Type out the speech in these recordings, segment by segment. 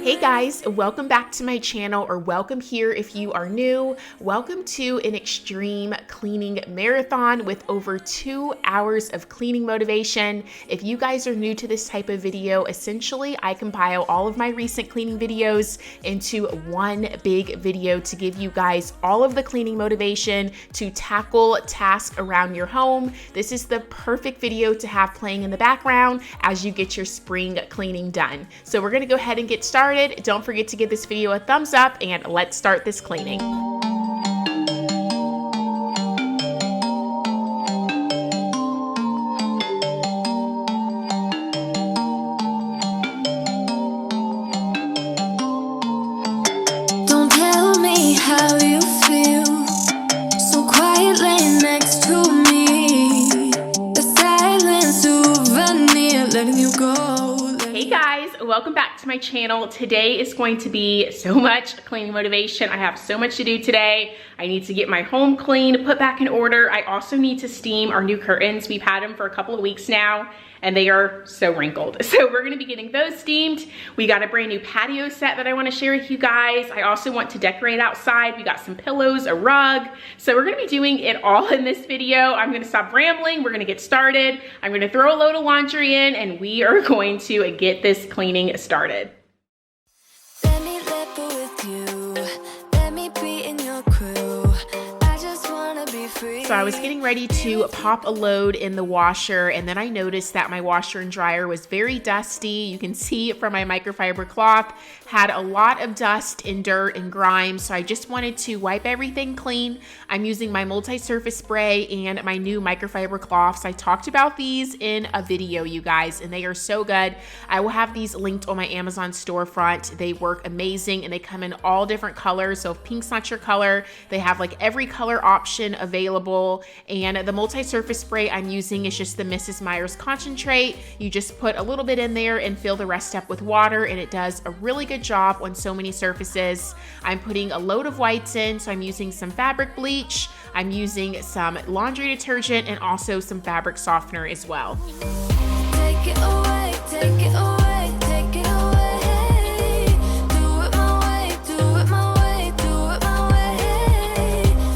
Hey guys, welcome back to my channel, or welcome here if you are new. Welcome to an extreme cleaning marathon with over 2 hours of cleaning motivation. If you guys are new to this type of video, essentially I compile all of my recent cleaning videos into one big video to give you guys all of the cleaning motivation to tackle tasks around your home. This is the perfect video to have playing in the background as you get your spring cleaning done. So we're gonna go ahead and get started. Don't forget to give this video a thumbs up and let's start this cleaning. Don't tell me how you feel, so quiet laying next to me. The silence souvenir, letting you go. Hey guys, welcome back to my channel. Today is going to be so much cleaning motivation. I have so much to do today. I need to get my home clean, put back in order. I also need to steam our new curtains. We've had them for a couple of weeks now and they are so wrinkled. So we're gonna be getting those steamed. We got a brand new patio set that I wanna share with you guys. I also want to decorate outside. We got some pillows, a rug. So we're gonna be doing it all in this video. I'm gonna stop rambling. We're gonna get started. I'm gonna throw a load of laundry in and we are going to get this cleaning started. Let me live with you. Let me be in your crew. I just wanna be free. So I was getting ready to pop a load in the washer, and then I noticed that my washer and dryer was very dusty. You can see from my microfiber cloth, had a lot of dust and dirt and grime. So I just wanted to wipe everything clean. I'm using my multi-surface spray and my new microfiber cloths. I talked about these in a video, you guys, and they are so good. I will have these linked on my Amazon storefront. They work amazing and they come in all different colors. So if pink's not your color, they have like every color option available. And the multi-surface spray I'm using is just the Mrs. Meyer's concentrate. You just put a little bit in there and fill the rest up with water, and it does a really good job on so many surfaces. I'm putting a load of whites in, so I'm using some fabric bleach, I'm using some laundry detergent, and also some fabric softener as well. Take it away, take it away, take it away. Do it my way, do it my way, do it my way.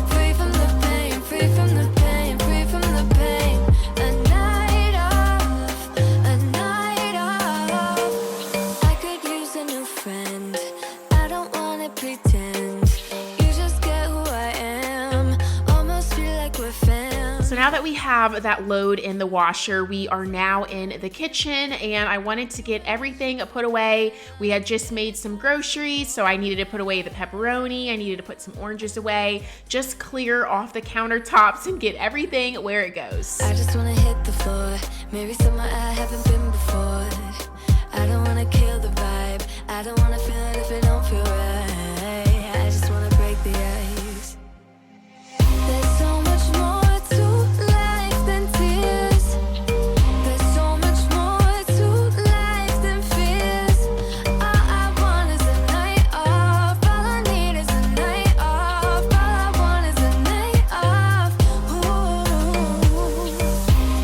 Free from the pain, free from the pain, free from the pain. A night off, a night off. I could use a new friend. I don't wanna pretend. You just get who I am. Almost feel like we're fans. So now that we have that load in the washer, we are now in the kitchen, and I wanted to get everything put away. We had just made some groceries, so I needed to put away the pepperoni. I needed to put some oranges away, just clear off the countertops and get everything where it goes. I just wanna hit the floor, maybe somewhere I haven't been before. I don't wanna kill the vibe, I don't wanna feel it if it don't feel right. I just wanna break the ice. There's so much more to life than tears. There's so much more to life than fears. All I want is a night off. All I need is a night off. All I want is a night off. Ooh.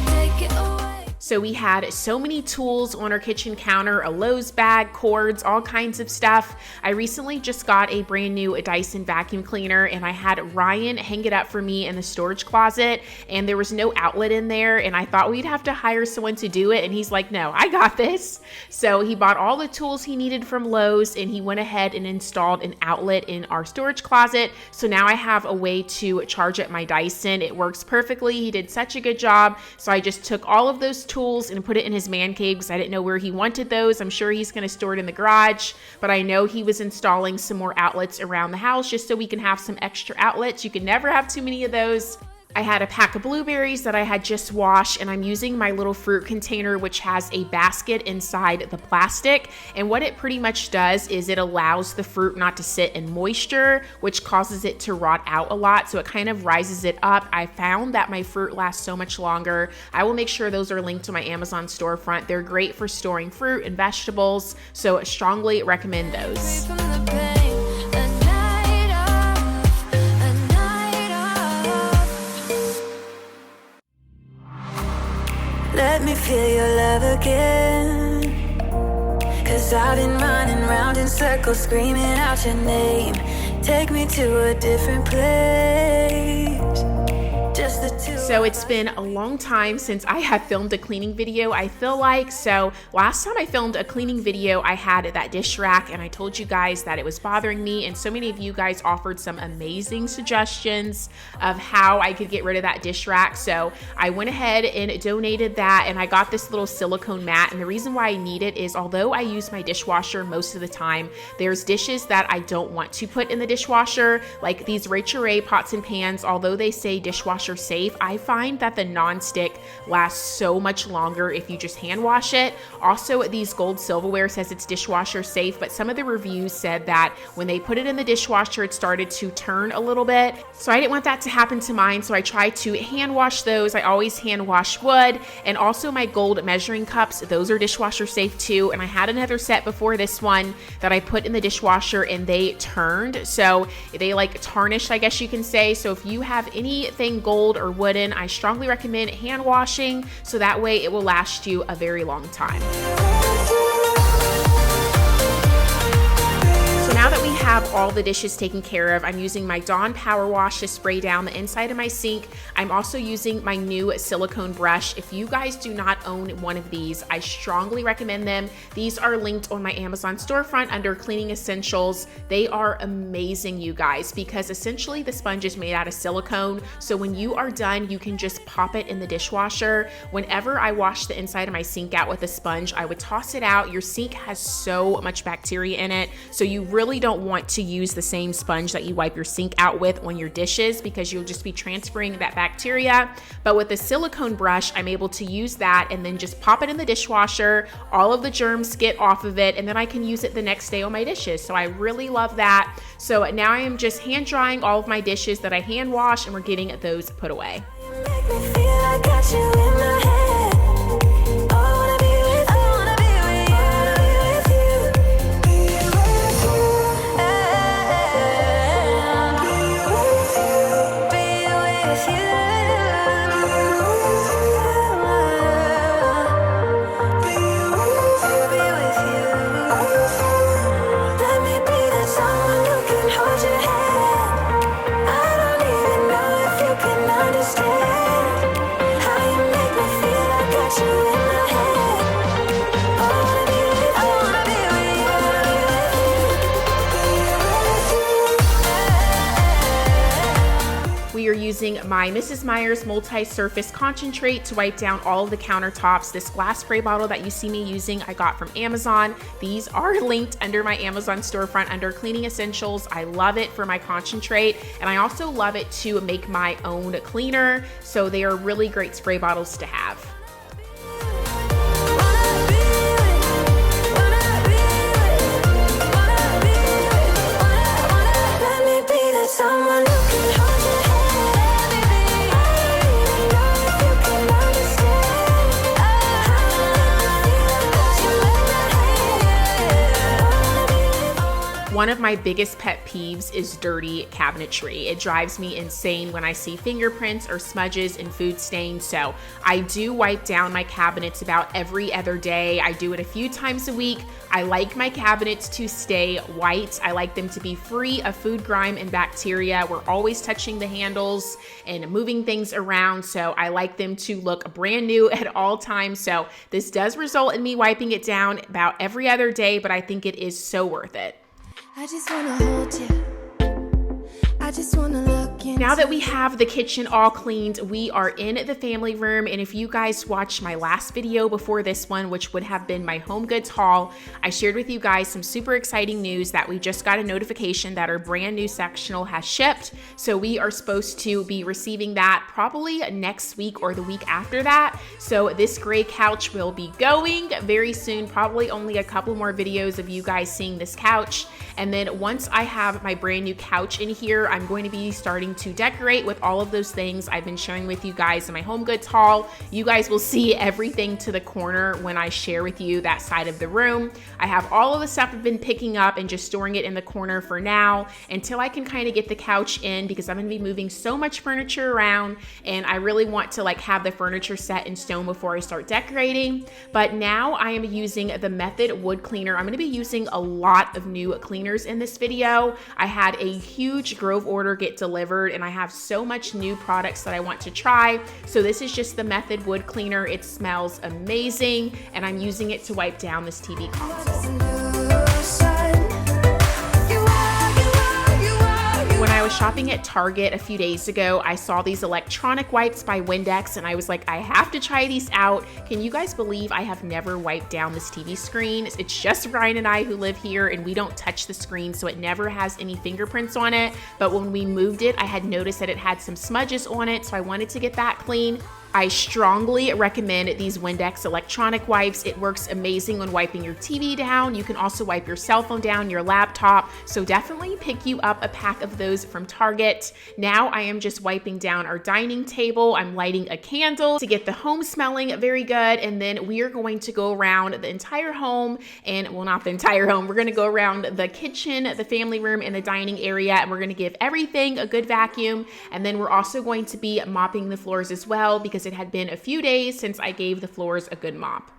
Take it away. So we had so many tools on our kitchen counter, a Lowe's bag, cords, all kinds of stuff. I recently just got a brand new Dyson vacuum cleaner, and I had Ryan hang it up for me in the storage closet, and there was no outlet in there, and I thought we'd have to hire someone to do it, and he's like, no, I got this. So he bought all the tools he needed from Lowe's, and he went ahead and installed an outlet in our storage closet. So now I have a way to charge up my Dyson. It works perfectly. He did such a good job. So I just took all of those tools and put it in his man cave because I didn't know where he wanted those. I'm sure he's going to store it in the garage, but I know he was installing some more outlets around the house just so we can have some extra outlets. You can never have too many of those. I had a pack of blueberries that I had just washed, and I'm using my little fruit container, which has a basket inside the plastic. And what it pretty much does is it allows the fruit not to sit in moisture, which causes it to rot out a lot. So it kind of rises it up. I found that my fruit lasts so much longer. I will make sure those are linked to my Amazon storefront. They're great for storing fruit and vegetables, so I strongly recommend those. Free from the pain. A night off, a night off. Let me feel your love again. 'Cause I've been running round in circles, screaming out your name. Take me to a different place. Just the two. So it's been a long time since I have filmed a cleaning video, I feel like. So last time I filmed a cleaning video, I had that dish rack and I told you guys that it was bothering me, and so many of you guys offered some amazing suggestions of how I could get rid of that dish rack. So I went ahead and donated that, and I got this little silicone mat. And the reason why I need it is, although I use my dishwasher most of the time, there's dishes that I don't want to put in the dishwasher, like these Rachel Ray pots and pans. Although they say dishwasher safe, I find that the non-stick lasts so much longer if you just hand wash it. Also, these gold silverware says it's dishwasher safe, but some of the reviews said that when they put it in the dishwasher, it started to turn a little bit. So I didn't want that to happen to mine, so I tried to hand wash those. I always hand wash wood. And also my gold measuring cups, those are dishwasher safe too. And I had another set before this one that I put in the dishwasher and they turned, so they like tarnished, I guess you can say. So if you have anything gold or wooden, I strongly recommend hand washing, so that way it will last you a very long time. Now that we have all the dishes taken care of, I'm using my Dawn Power Wash to spray down the inside of my sink. I'm also using my new silicone brush. If you guys do not own one of these, I strongly recommend them. These are linked on my Amazon storefront under cleaning essentials. They are amazing, you guys, because essentially the sponge is made out of silicone. So when you are done, you can just pop it in the dishwasher. Whenever I wash the inside of my sink out with a sponge, I would toss it out. Your sink has so much bacteria in it, so you really don't want to use the same sponge that you wipe your sink out with on your dishes, because you'll just be transferring that bacteria. But with the silicone brush, I'm able to use that and then just pop it in the dishwasher. All of the germs get off of it, and then I can use it the next day on my dishes. So I really love that. So now I am just hand drying all of my dishes that I hand wash, and we're getting those put away. You make me feel I got you in my head. We are using my Mrs. Meyer's multi-surface concentrate to wipe down all of the countertops. This glass spray bottle that you see me using, I got from Amazon. These are linked under my Amazon storefront under cleaning essentials. I love it for my concentrate, and I also love it to make my own cleaner. So they are really great spray bottles to have. One of my biggest pet peeves is dirty cabinetry. It drives me insane when I see fingerprints or smudges and food stains. So I do wipe down my cabinets about every other day. I do it a few times a week. I like my cabinets to stay white. I like them to be free of food grime and bacteria. We're always touching the handles and moving things around, so I like them to look brand new at all times. So this does result in me wiping it down about every other day, but I think it is so worth it. I just wanna hold you. I just wanna look into. Now that we have the kitchen all cleaned, we are in the family room. And if you guys watched my last video before this one, which would have been my HOMEGOODS haul, I shared with you guys some super exciting news that we just got a notification that our brand new sectional has shipped. So we are supposed to be receiving that probably next week or the week after that. So this gray couch will be going very soon, probably only a couple more videos of you guys seeing this couch. And then once I have my brand new couch in here, I'm I'm going to be starting to decorate with all of those things I've been sharing with you guys in my HOMEGOODS haul. You guys will see everything to the corner when I share with you that side of the room. I have all of the stuff I've been picking up and just storing it in the corner for now until I can kind of get the couch in, because I'm going to be moving so much furniture around and I really want to like have the furniture set in stone before I start decorating. But now I am using the Method wood cleaner. I'm going to be using a lot of new cleaners in this video. I had a huge Grove order get delivered and I have so much new products that I want to try. So this is just the Method wood cleaner. It smells amazing and I'm using it to wipe down this TV console. When I was shopping at Target a few days ago, I saw these electronic wipes by Windex and I was like, I have to try these out. Can you guys believe I have never wiped down this TV screen? It's just Ryan and I who live here and we don't touch the screen, so it never has any fingerprints on it. But when we moved it, I had noticed that it had some smudges on it, so I wanted to get that clean. I strongly recommend these Windex electronic wipes. It works amazing when wiping your TV down. You can also wipe your cell phone down, your laptop. So definitely pick you up a pack of those from Target. Now I am just wiping down our dining table. I'm lighting a candle to get the home smelling very good. And then we are going to go around the entire home and, well, not the entire home. We're going to go around the kitchen, the family room, and the dining area. And we're going to give everything a good vacuum. And then we're also going to be mopping the floors as well, because it had been a few days since I gave the floors a good mop.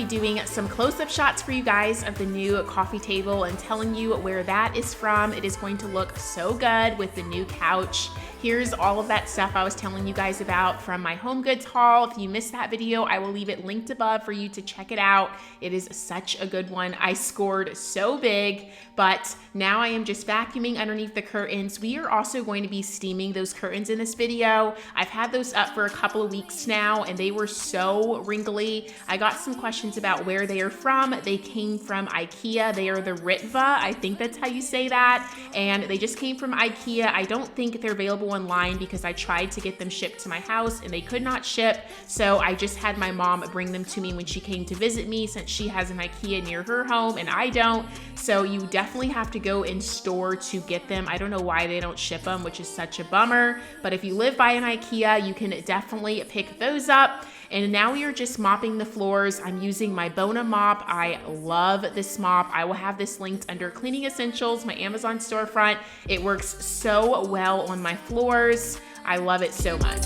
Doing some close-up shots for you guys of the new coffee table and telling you where that is from. It is going to look so good with the new couch. Here's all of that stuff I was telling you guys about from my HOMEGOODS haul. If you missed that video, I will leave it linked above for you to check it out. It is such a good one. I scored so big, but now I am just vacuuming underneath the curtains. We are also going to be steaming those curtains in this video. I've had those up for a couple of weeks now and they were so wrinkly. I got some questions about where they are from. They came from IKEA. They are the Ritva. I think that's how you say that. And they just came from IKEA. I don't think they're available online because I tried to get them shipped to my house and they could not ship. So I just had my mom bring them to me when she came to visit me, since she has an IKEA near her home and I don't. So you definitely have to go in store to get them. I don't know why they don't ship them, which is such a bummer. But if you live by an IKEA, you can definitely pick those up. And now we are just mopping the floors. I'm using my Bona mop. I love this mop. I will have this linked under Cleaning Essentials, my Amazon storefront. It works so well on my floors. I love it so much.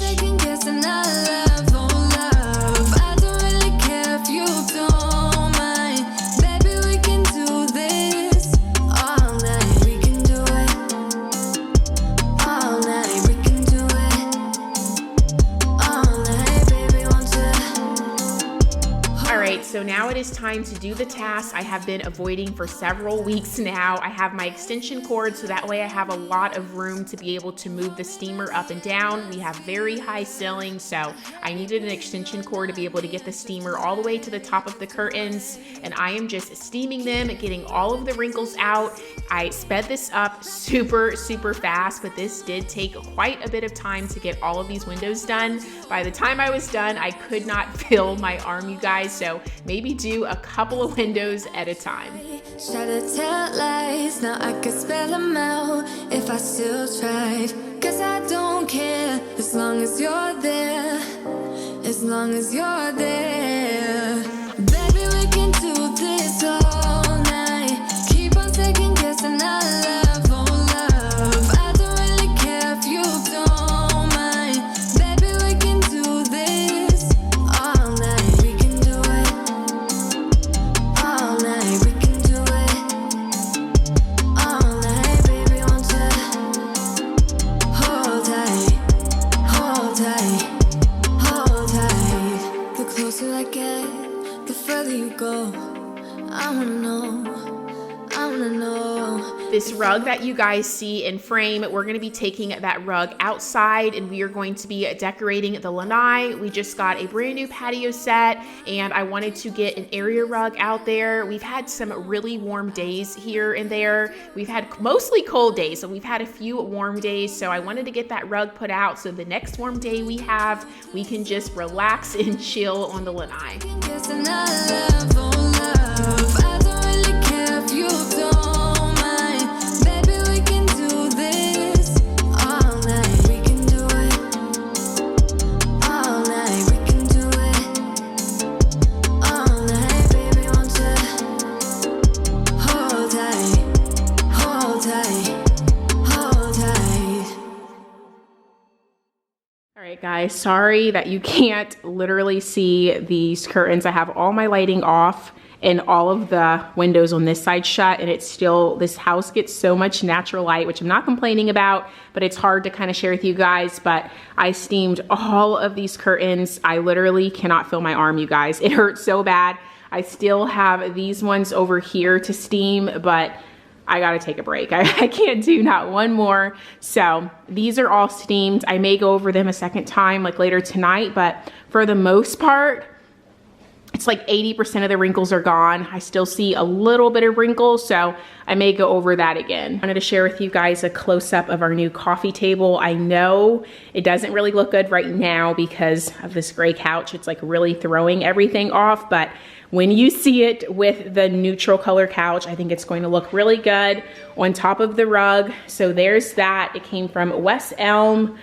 So now it is time to do the task I have been avoiding for several weeks now. I have my extension cord, so that way I have a lot of room to be able to move the steamer up and down. We have very high ceilings, so I needed an extension cord to be able to get the steamer all the way to the top of the curtains. And I am just steaming them, getting all of the wrinkles out. I sped this up super fast, but this did take quite a bit of time to get all of these windows done. By the time I was done, I could not feel my arm, you guys, so maybe do a couple of windows at a time. Try to tell lies, now I could spell them out if I still tried. Cause I don't care, as long as you're there, as long as you're there. Baby, we can do this all night. Keep on second guessing our love, oh love. I don't really care if you don't mind. Baby, we can do this all night. We can do it all night. We can do it all night. Baby, won't you hold tight, hold tight, hold tight. The closer I get this rug that you guys see in frame, we're going to be taking that rug outside and we are going to be decorating the lanai. We just got a brand new patio set and I wanted to get an area rug out there. We've had some really warm days here and there. We've had mostly cold days, so we've had a few warm days. So I wanted to get that rug put out so the next warm day we have, we can just relax and chill on the lanai. Guys, sorry that you can't literally see these curtains. I have all my lighting off and all of the windows on this side shut, and it's still, this house gets so much natural light, which I'm not complaining about, but it's hard to kind of share with you guys. But I steamed all of these curtains. I literally cannot feel my arm, you guys. It hurts so bad. I still have these ones over here to steam, but I gotta take a break. I can't do not one more. So these are all steamed. I may go over them a second time like later tonight, but for the most part, it's like 80% of the wrinkles are gone. I still see a little bit of wrinkles, so I may go over that again. I wanted to share with you guys a close-up of our new coffee table. I know it doesn't really look good right now because of this gray couch. It's like really throwing everything off, but when you see it with the neutral color couch, I think it's going to look really good on top of the rug. So there's that. It came from West Elm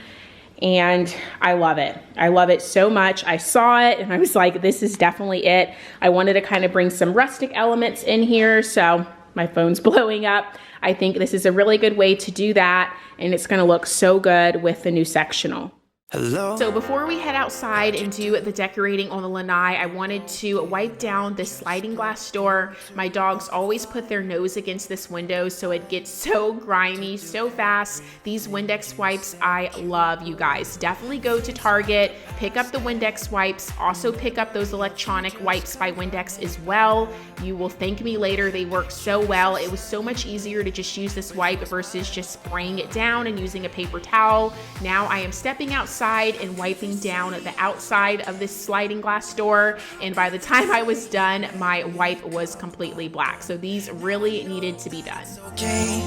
and I love it. I love it so much. I saw it and I was like, this is definitely it. I wanted to kind of bring some rustic elements in here. So my phone's blowing up. I think this is a really good way to do that. And it's going to look so good with the new sectional. Hello. So before we head outside and do the decorating on the lanai, I wanted to wipe down this sliding glass door. My dogs always put their nose against this window, so it gets so grimy so fast. These Windex wipes I love, you guys. Definitely go to Target, pick up the Windex wipes, also pick up those electronic wipes by Windex as well. You will thank me later. They work so well. It was so much easier to just use this wipe versus just spraying it down and using a paper towel. Now I am stepping outside and wiping down the outside of this sliding glass door, and by the time I was done, my wipe was completely black. So these really needed to be done. Okay.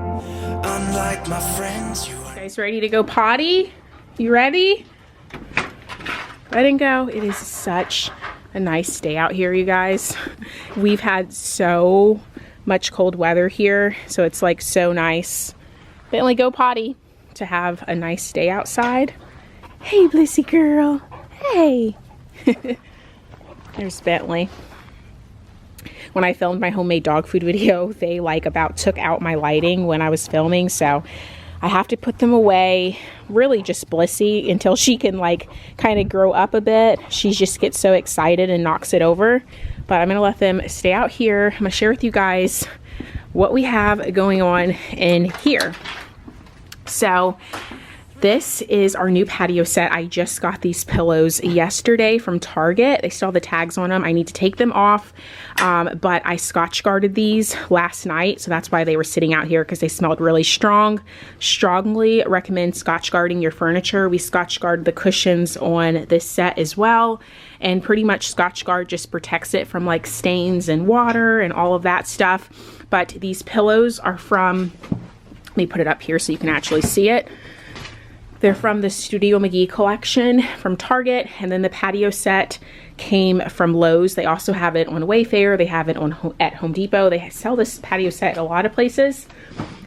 Unlike my friends, you You guys ready to go potty? You ready? Let it go. It is such a nice day out here, you guys. We've had so much cold weather here, so it's like so nice. Bentley, go potty, to have a nice day outside. Hey, Blissy girl. Hey. There's Bentley. When I filmed my homemade dog food video, they like about took out my lighting when I was filming, so I have to put them away. Really just Blissy until she can like kind of grow up a bit. She just gets so excited and knocks it over. But I'm gonna let them stay out here. I'm gonna share with you guys what we have going on in here. So this is our new patio set. I just got these pillows yesterday from Target. They still have the tags on them. I need to take them off, but I Scotch guarded these last night, so that's why they were sitting out here, because they smelled really strong. Strongly recommend Scotch guarding your furniture. We Scotch guard the cushions on this set as well, and pretty much Scotch guard just protects it from like stains and water and all of that stuff. But these pillows are from, let me put it up here so you can actually see it. They're from the Studio McGee collection from Target, and then the patio set came from Lowe's. They also have it on Wayfair. They have it at Home Depot. They sell this patio set at a lot of places.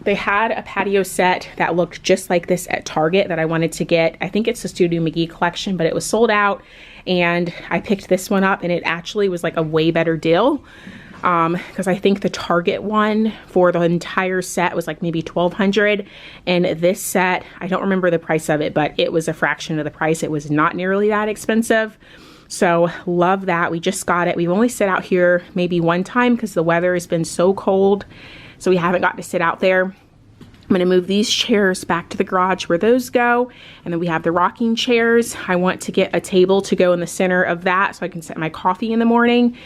They had a patio set that looked just like this at Target that I wanted to get. I think it's the Studio McGee collection, but it was sold out, and I picked this one up, and it actually was like a way better deal. Because I think the Target one for the entire set was like maybe $1,200, and this set, I don't remember the price of it, but it was a fraction of the price. It was not nearly that expensive. So love that. We just got it. We've only sit out here maybe one time because the weather has been so cold, so we haven't got to sit out there. I'm going to move these chairs back to the garage where those go, and then we have the rocking chairs. I want to get a table to go in the center of that so I can set my coffee in the morning.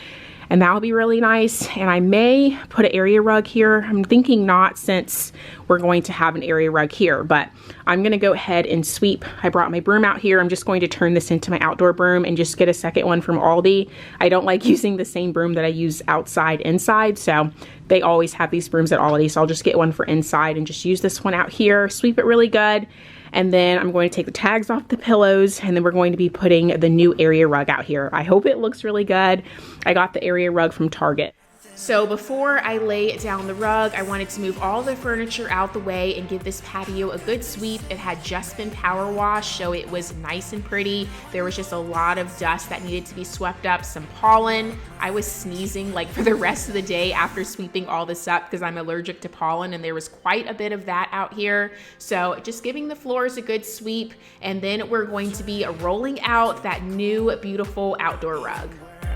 and that'll be really nice. And I may put an area rug here. I'm thinking not, since we're going to have an area rug here, but I'm gonna go ahead and sweep. I brought my broom out here. I'm just going to turn this into my outdoor broom and just get a second one from Aldi. I don't like using the same broom that I use outside inside, so they always have these brooms at Aldi, so I'll just get one for inside and just use this one out here, sweep it really good. And then I'm going to take the tags off the pillows, and then we're going to be putting the new area rug out here. I hope it looks really good. I got the area rug from Target. So before I lay down the rug, I wanted to move all the furniture out the way and give this patio a good sweep. It had just been power washed, so it was nice and pretty. There was just a lot of dust that needed to be swept up, some pollen. I was sneezing like for the rest of the day after sweeping all this up because I'm allergic to pollen, and there was quite a bit of that out here. So just giving the floors a good sweep, and then we're going to be rolling out that new beautiful outdoor rug.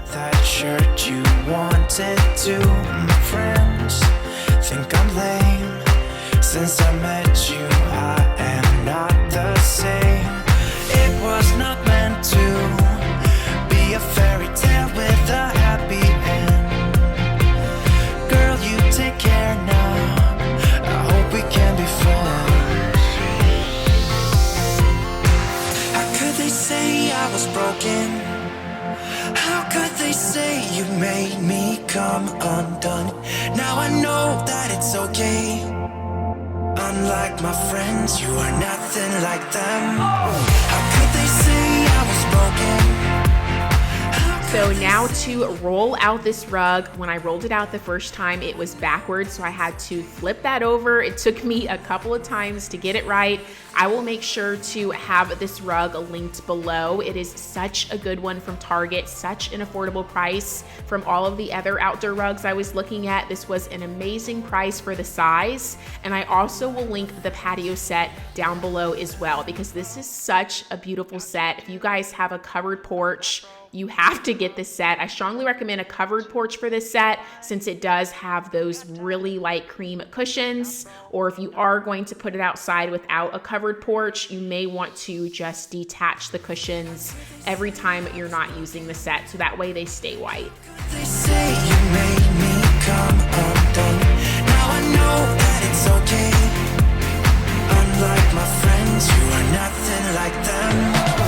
That shirt you wanted to. My friends think I'm lame. Since I met you, I am not the same. It was not meant to be a fairy tale with a happy end. Girl, you take care now. I hope we can be friends. How could they say I was broken? How could they say you made me come undone? Now I know that it's okay. Unlike my friends, you are nothing like them. How could they say I was broken? So now to roll out this rug. When I rolled it out the first time, it was backwards, so I had to flip that over. It took me a couple of times to get it right. I will make sure to have this rug linked below. It is such a good one from Target, such an affordable price from all of the other outdoor rugs I was looking at. This was an amazing price for the size, and I also will link the patio set down below as well, because this is such a beautiful set. If you guys have a covered porch, you have to get this set. I strongly recommend a covered porch for this set, since it does have those really light cream cushions. Or if you are going to put it outside without a covered porch, you may want to just detach the cushions every time you're not using the set, so that way they stay white. They say you made me come undone. Now I know that it's okay. Unlike my friends, you are nothing like them.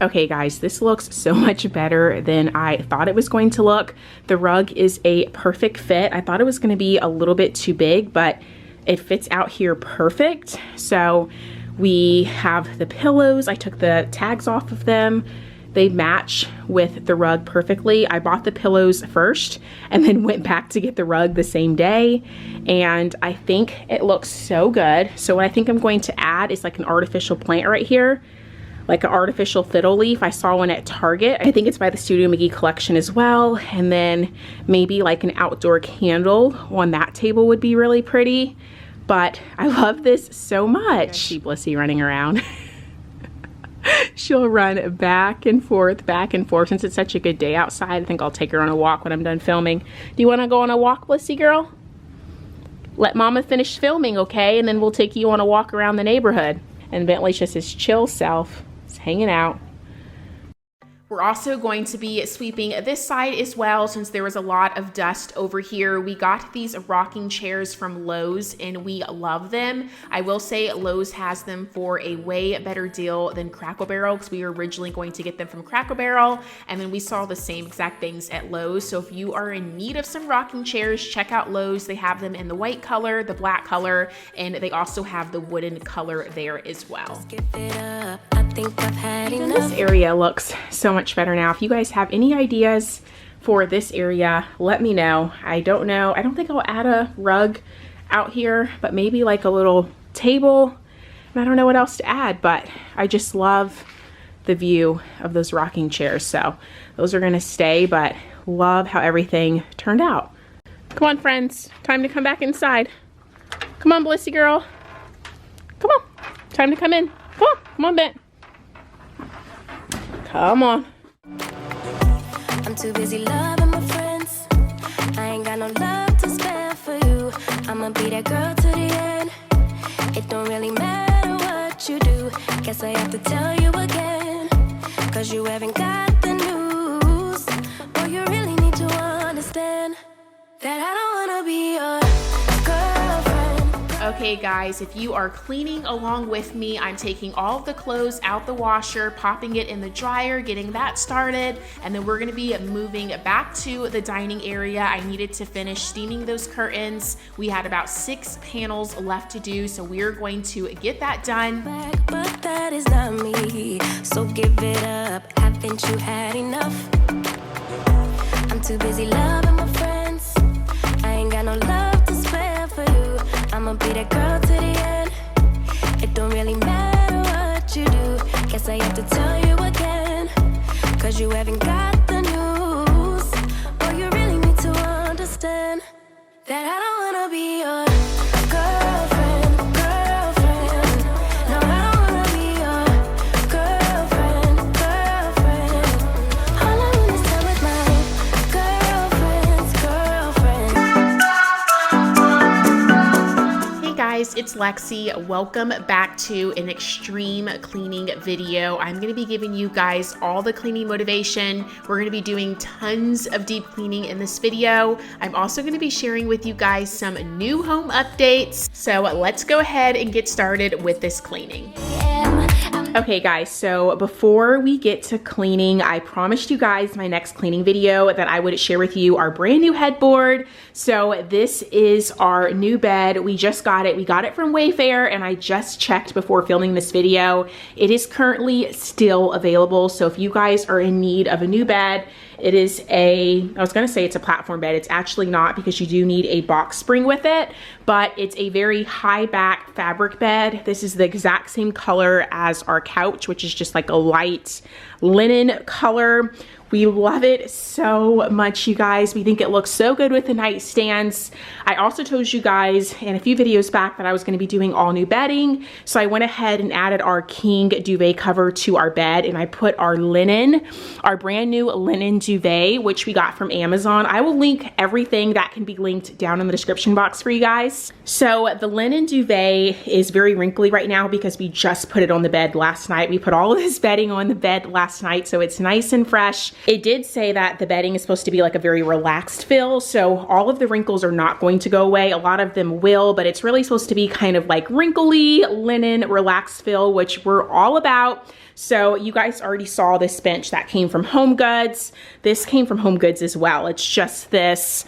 Okay guys, this looks so much better than I thought it was going to look. The rug is a perfect fit. I thought it was going to be a little bit too big, but it fits out here perfect. So we have the pillows. I took the tags off of them. They match with the rug perfectly. I bought the pillows first and then went back to get the rug the same day, and I think it looks so good. So what I think I'm going to add is like an artificial plant right here, like an artificial fiddle leaf. I saw one at Target. I think it's by the Studio McGee collection as well. And then maybe like an outdoor candle on that table would be really pretty. But I love this so much. I see Blissy running around. She'll run back and forth. Since it's such a good day outside, I think I'll take her on a walk when I'm done filming. Do you want to go on a walk, Blissy girl? Let Mama finish filming, okay? And then we'll take you on a walk around the neighborhood. And Bentley's just his chill self. Hanging out. We're also going to be sweeping this side as well, since there was a lot of dust over here. We got these rocking chairs from Lowe's and we love them. I will say Lowe's has them for a way better deal than Crackle Barrel, because we were originally going to get them from Crackle Barrel, and then we saw the same exact things at Lowe's. So if you are in need of some rocking chairs, check out Lowe's. They have them in the white color, the black color, and they also have the wooden color there as well. This area looks so much better now. If you guys have any ideas for this area, let me know. I don't know. I don't think I'll add a rug out here, but maybe like a little table. And I don't know what else to add, but I just love the view of those rocking chairs. So those are gonna stay, but love how everything turned out. Come on, friends. Time to come back inside. Come on, Blissy girl. Come on. Time to come in. Come on. Come on, Bent. Come on. I'm too busy loving my friends. I ain't got no love to spare for you. I'ma be that girl to the end. It don't really matter what you do. Guess Guess I have to tell you again, 'cause you haven't got the news. Boy, you really need to understand that I don't wanna be your girlfriend. Okay guys, if you are cleaning along with me, I'm taking all of the clothes out the washer, popping it in the dryer, getting that started, and then we're gonna be moving back to the dining area. I needed to finish steaming those curtains. We had about 6 panels left to do, so we're going to get that done. But that is not me, so give it up. Haven't you had enough? I'm too busy loving my friends. I ain't got no love to spare for you. I'ma be that girl to the end. It don't really matter what you do. Guess I have to tell you again, 'cause you haven't got the news. Oh, you really need to understand that I don't wanna be your girlfriend. No, I don't wanna be your girlfriend. All I want is time with my girlfriends. Hey guys, it's Lexi. Welcome back to an extreme cleaning video. I'm going to be giving you guys all the cleaning motivation. We're going to be doing tons of deep cleaning in this video. I'm also going to be sharing with you guys some new home updates. So let's go ahead and get started with this cleaning. Okay guys, so before we get to cleaning, I promised you guys my next cleaning video that I would share with you our brand new headboard. So this is our new bed. We just got it. We got it from Wayfair, and I just checked before filming this video. It is currently still available. So if you guys are in need of a new bed, it is I was gonna say it's a platform bed. It's actually not, because you do need a box spring with it, but it's a very high back fabric bed. This is the exact same color as our couch, which is just like a light linen color. We love it so much, you guys. We think it looks so good with the nightstands. I also told you guys in a few videos back that I was going to be doing all new bedding. So I went ahead and added our king duvet cover to our bed, and I put our linen, our brand new linen duvet, which we got from Amazon. I will link everything that can be linked down in the description box for you guys. So the linen duvet is very wrinkly right now because we just put it on the bed last night. We put all of this bedding on the bed last night, so it's nice and fresh. It did say that the bedding is supposed to be like a very relaxed feel, so all of the wrinkles are not going to go away. A lot of them will, but it's really supposed to be kind of like wrinkly linen relaxed feel, which we're all about. So you guys already saw this bench that came from HOMEGOODS. This came from HOMEGOODS as well. It's just this,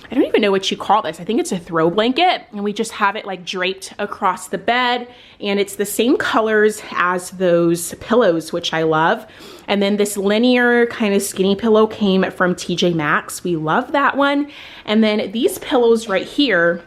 I don't even know what you call this. I think it's a throw blanket, and we just have it like draped across the bed, and it's the same colors as those pillows, which I love. And then this linear kind of skinny pillow came from MAXX. We love that one. And then these pillows right here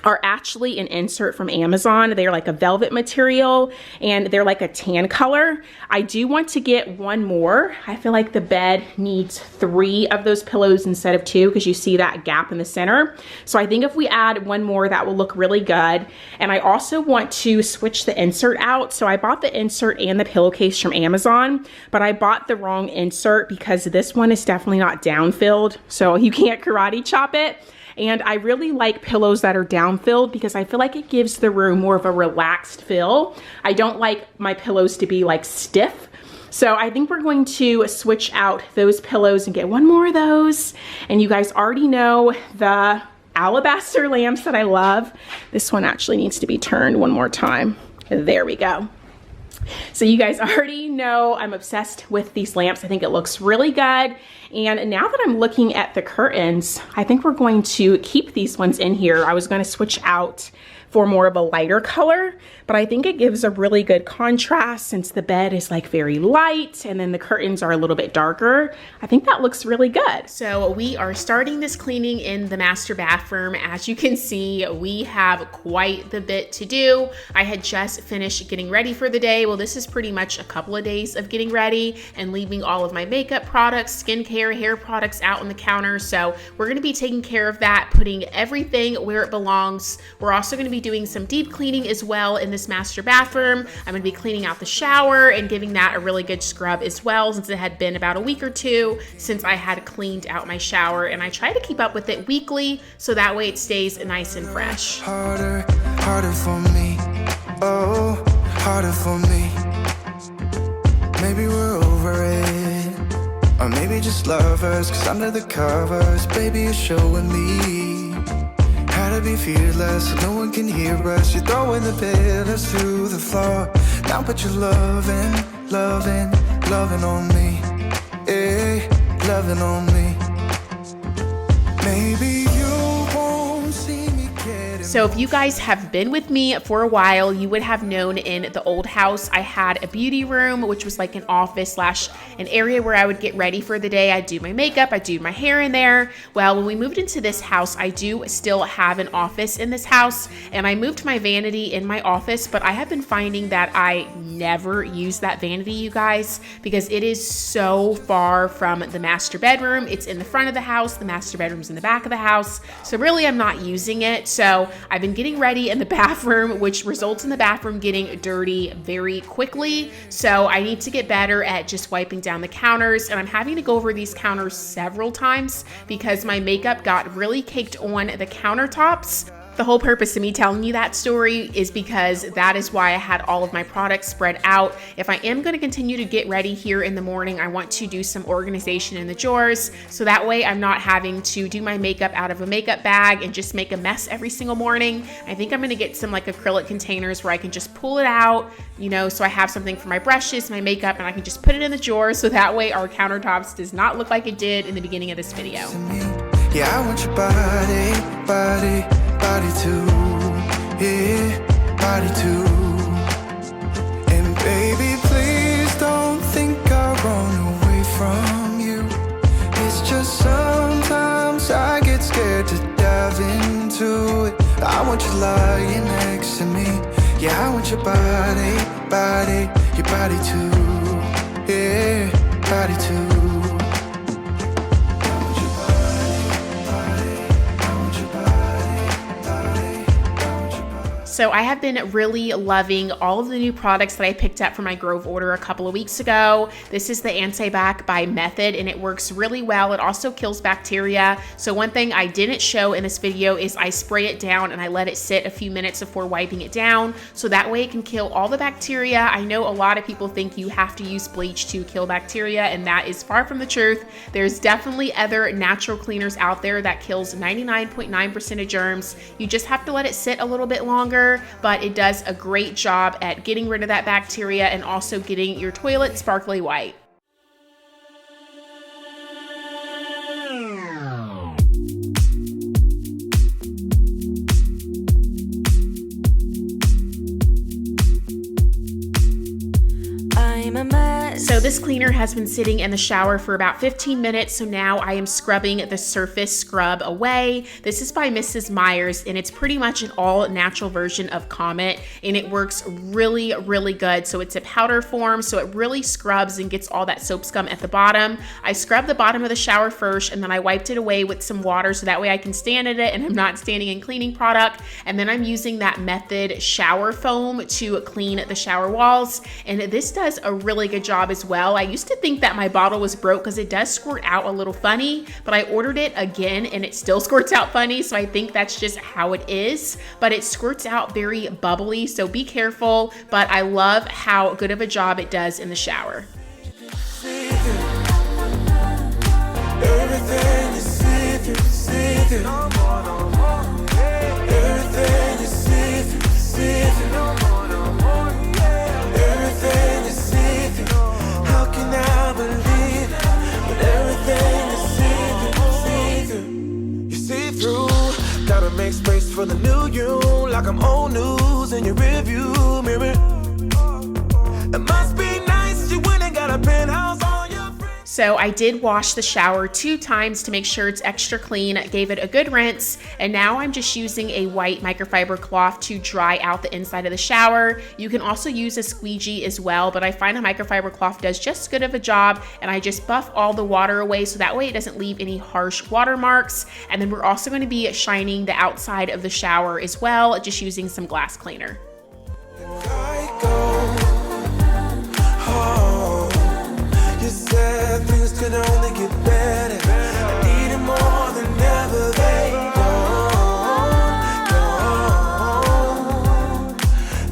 are actually an insert from Amazon. They're like a velvet material, and they're like a tan color. I do want to get one more. I feel like the bed needs 3 of those pillows instead of 2, because you see that gap in the center. So I think if we add one more, that will look really good. And I also want to switch the insert out. So I bought the insert and the pillowcase from Amazon, but I bought the wrong insert because this one is definitely not down-filled, so you can't karate chop it. And I really like pillows that are down-filled because I feel like it gives the room more of a relaxed feel. I don't like my pillows to be like stiff. So I think we're going to switch out those pillows and get one more of those. And you guys already know the alabaster lamps that I love. This one actually needs to be turned one more time. There we go. So you guys already know I'm obsessed with these lamps. I think it looks really good. And now that I'm looking at the curtains, I think we're going to keep these ones in here. I was going to switch out for more of a lighter color, but I think it gives a really good contrast since the bed is like very light and then the curtains are a little bit darker. I think that looks really good. So we are starting this cleaning in the master bathroom. As you can see, we have quite the bit to do. I had just finished getting ready for the day. Well, this is pretty much a couple of days of getting ready and leaving all of my makeup products, skincare, hair products out on the counter. So we're going to be taking care of that, putting everything where it belongs. We're also going to be doing some deep cleaning as well in this master bathroom. I'm going to be cleaning out the shower and giving that a really good scrub as well, since it had been about a week or 2 since I had cleaned out my shower, and I try to keep up with it weekly so that way it stays nice and fresh. Harder for me, oh, harder for me. maybe we're over it. Or maybe just lovers, cause under the covers, baby, you're showing me how to be fearless so no one can hear us. You're throwing the pillars through the floor. Now put your loving on me. Eh, loving on me. Maybe you won't see me getting. So if you guys have been with me for a while, you would have known in the old house, I had a beauty room, which was like an office slash an area where I would get ready for the day. I'd do my makeup, I'd do my hair in there. Well, when we moved into this house, I do still have an office in this house, and I moved my vanity in my office, but I have been finding that I never use that vanity, you guys, because it is so far from the master bedroom. It's in the front of the house. The master bedroom's in the back of the house. So really I'm not using it. So I've been getting ready in the bathroom, which results in the bathroom getting dirty very quickly. So I need to get better at just wiping down the counters, and I'm having to go over these counters several times because my makeup got really caked on the countertops. The whole purpose of me telling you that story is because that is why I had all of my products spread out. If I am going to continue to get ready here in the morning, I want to do some organization in the drawers, so that way I'm not having to do my makeup out of a makeup bag and just make a mess every single morning. I think I'm going to get some like acrylic containers where I can just pull it out, you know, so I have something for my brushes, my makeup, and I can just put it in the drawer, so that way our countertops does not look like it did in the beginning of this video. Yeah, I want your body too, yeah, body too. And baby, please don't think I run away from you. It's just sometimes I get scared to dive into it. I want you lying next to me. Yeah, I want your body, your body too, yeah, body too. So I have been really loving all of the new products that I picked up for my Grove order a couple of weeks ago. This is the Anti-Bac by Method, and it works really well. It also kills bacteria. So one thing I didn't show in this video is I spray it down and I let it sit a few minutes before wiping it down, so that way it can kill all the bacteria. I know a lot of people think you have to use bleach to kill bacteria, and that is far from the truth. There's definitely other natural cleaners out there that kills 99.9% of germs. You just have to let it sit a little bit longer, but it does a great job at getting rid of that bacteria and also getting your toilet sparkly white. I'm a mess. So this cleaner has been sitting in the shower for about 15 minutes, so now I am scrubbing the surface scrub away. This is by Mrs. Meyer's, and it's pretty much an all natural version of Comet, and it works really, really good. So it's a powder form, so it really scrubs and gets all that soap scum at the bottom. I scrubbed the bottom of the shower first, and then I wiped it away with some water so that way I can stand in it and I'm not standing in cleaning product. And then I'm using that Method shower foam to clean the shower walls, and this does a really good job as well. I used to think that my bottle was broke because it does squirt out a little funny, but I ordered it again and it still squirts out funny, so I think that's just how it is, but it squirts out very bubbly, so be careful. But I love how good of a job it does in the shower. Everything is see-through. Everything is see-through. Everything is see-through. How can I believe when everything is see-through? You see through. Gotta make space for the new you, like I'm old news in your rearview mirror. It must be nice you went and got a penthouse on your friend. So I did wash the shower 2 times to make sure it's extra clean, gave it a good rinse, and now I'm just using a white microfiber cloth to dry out the inside of the shower. You can also use a squeegee as well, but I find a microfiber cloth does just as good of a job, and I just buff all the water away so that way it doesn't leave any harsh watermarks. And then we're also going to be shining the outside of the shower as well, just using some glass cleaner. Things could only get better. I need it more than ever. They gone.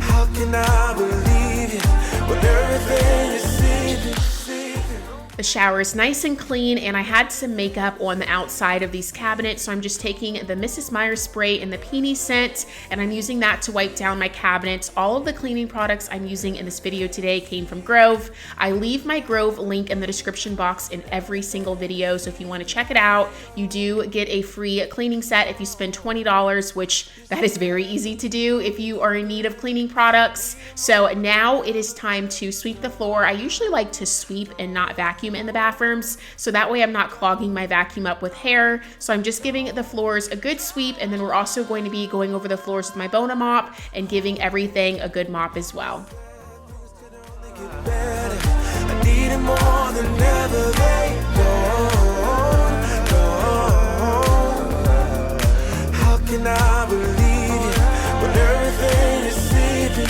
How can I believe you when everything is see-through? The shower is nice and clean, and I had some makeup on the outside of these cabinets, so I'm just taking the Mrs. Meyer's spray in the Peony scent, and I'm using that to wipe down my cabinets. All of the cleaning products I'm using in this video today came from Grove. I leave my Grove link in the description box in every single video, so if you want to check it out, you do get a free cleaning set if you spend $20, which that is very easy to do if you are in need of cleaning products. So now it is time to sweep the floor. I usually like to sweep and not vacuum in the bathrooms, so that way I'm not clogging my vacuum up with hair. So I'm just giving the floors a good sweep, and then we're also going to be going over the floors with my Bona mop and giving everything a good mop as well. I need it more than ever, babe. How can I believe it when everything is seeping?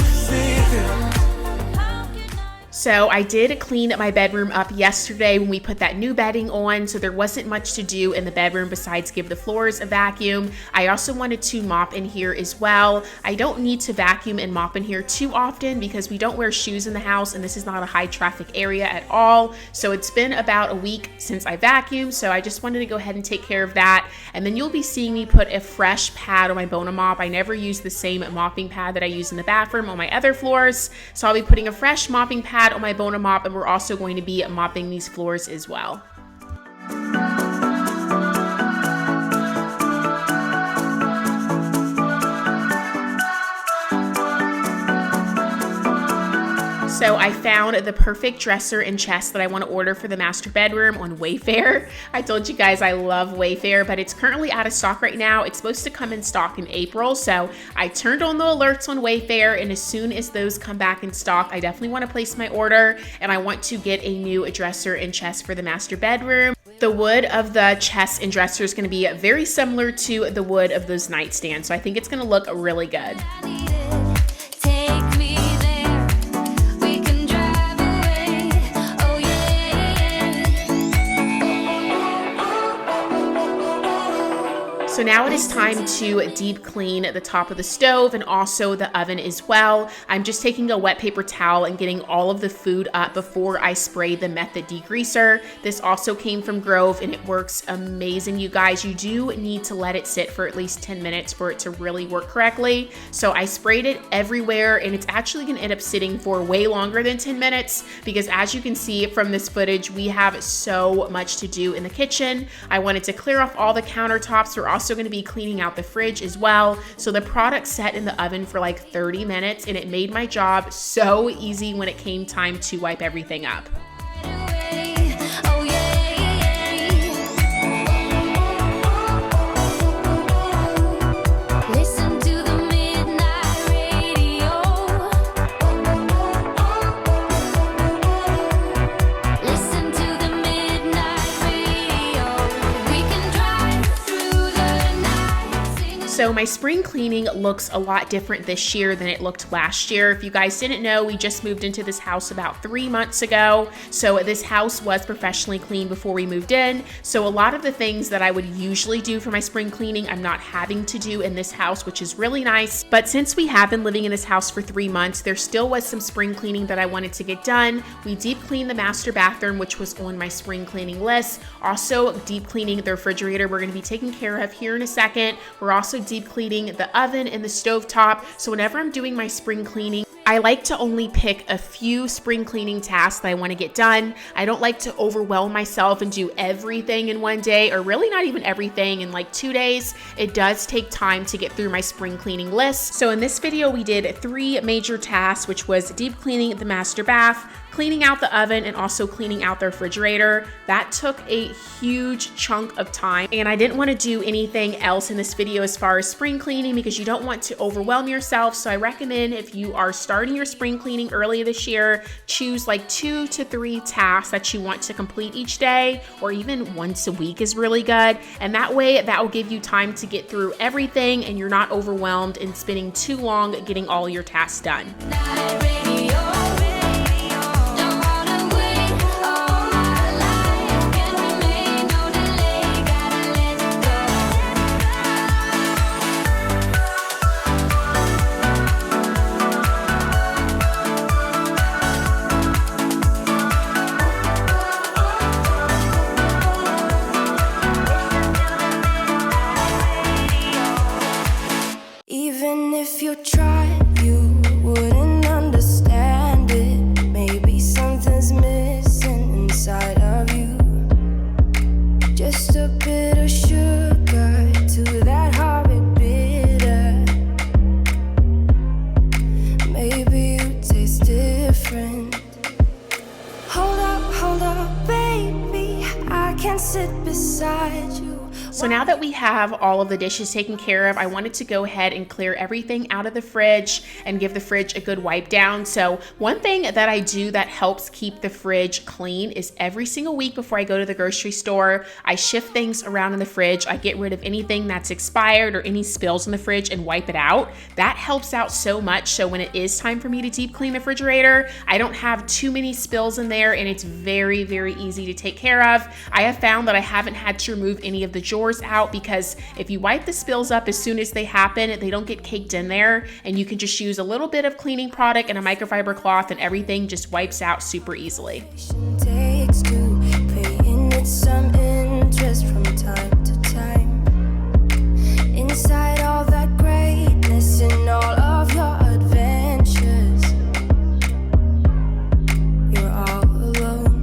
So I did clean my bedroom up yesterday when we put that new bedding on, so there wasn't much to do in the bedroom besides give the floors a vacuum. I also wanted to mop in here as well. I don't need to vacuum and mop in here too often because we don't wear shoes in the house, and this is not a high traffic area at all. So it's been about a week since I vacuumed, so I just wanted to go ahead and take care of that. And then you'll be seeing me put a fresh pad on my Bona mop. I never use the same mopping pad that I use in the bathroom on my other floors, so I'll be putting a fresh mopping pad on my Bona mop, and we're also going to be mopping these floors as well. So I found the perfect dresser and chest that I want to order for the master bedroom on Wayfair. I told you guys I love Wayfair, but it's currently out of stock right now. It's supposed to come in stock in April, so I turned on the alerts on Wayfair, and as soon as those come back in stock, I definitely want to place my order, and I want to get a new dresser and chest for the master bedroom. The wood of the chest and dresser is going to be very similar to the wood of those nightstands, so I think it's going to look really good. So now it is time to deep clean the top of the stove and also the oven as well. I'm just taking a wet paper towel and getting all of the food up before I spray the method degreaser. This also came from Grove, and it works amazing, you guys. You do need to let it sit for at least 10 minutes for it to really work correctly. So I sprayed it everywhere, and it's actually gonna end up sitting for way longer than 10 minutes because as you can see from this footage, we have so much to do in the kitchen. I wanted to clear off all the countertops. We're also going to be cleaning out the fridge as well. So the product sat in the oven for like 30 minutes, and it made my job so easy when it came time to wipe everything up. So my spring cleaning looks a lot different this year than it looked last year. If you guys didn't know, we just moved into this house about 3 months ago. So this house was professionally cleaned before we moved in. So a lot of the things that I would usually do for my spring cleaning, I'm not having to do in this house, which is really nice. But since we have been living in this house for 3 months, there still was some spring cleaning that I wanted to get done. We deep cleaned the master bathroom, which was on my spring cleaning list. Also deep cleaning the refrigerator, we're going to be taking care of here in a second. We're also deep cleaning the oven and the stovetop. So whenever I'm doing my spring cleaning, I like to only pick a few spring cleaning tasks that I want to get done. I don't like to overwhelm myself and do everything in one day, or really not even everything in like 2 days. It does take time to get through my spring cleaning list. So in this video, we did 3 major tasks, which was deep cleaning the master bath, cleaning out the oven, and also cleaning out the refrigerator. That took a huge chunk of time, and I didn't want to do anything else in this video as far as spring cleaning because you don't want to overwhelm yourself. So I recommend if you are starting your spring cleaning early this year, choose like 2 to 3 tasks that you want to complete each day, or even once a week is really good. And that way, that will give you time to get through everything and you're not overwhelmed and spending too long getting all your tasks done. tried, you wouldn't understand it. Maybe something's missing inside of you. Just a bit of sugar to that horrid bitter. Maybe you taste different. Hold up, baby, I can't sit beside you. So now that we have all of the dishes taken care of, I wanted to go ahead and clear everything out of the fridge and give the fridge a good wipe down. So one thing that I do that helps keep the fridge clean is every single week before I go to the grocery store, I shift things around in the fridge. I get rid of anything that's expired or any spills in the fridge and wipe it out. That helps out so much. So when it is time for me to deep clean the refrigerator, I don't have too many spills in there, and it's very, very easy to take care of. I have found that I haven't had to remove any of the drawers out because if you wipe the spills up as soon as they happen, they don't get caked in there, and you can just use a little bit of cleaning product and a microfiber cloth and everything just wipes out super easily. Takes to paying it some interest from time to time. Inside all that greatness and all of your adventures, you're all alone.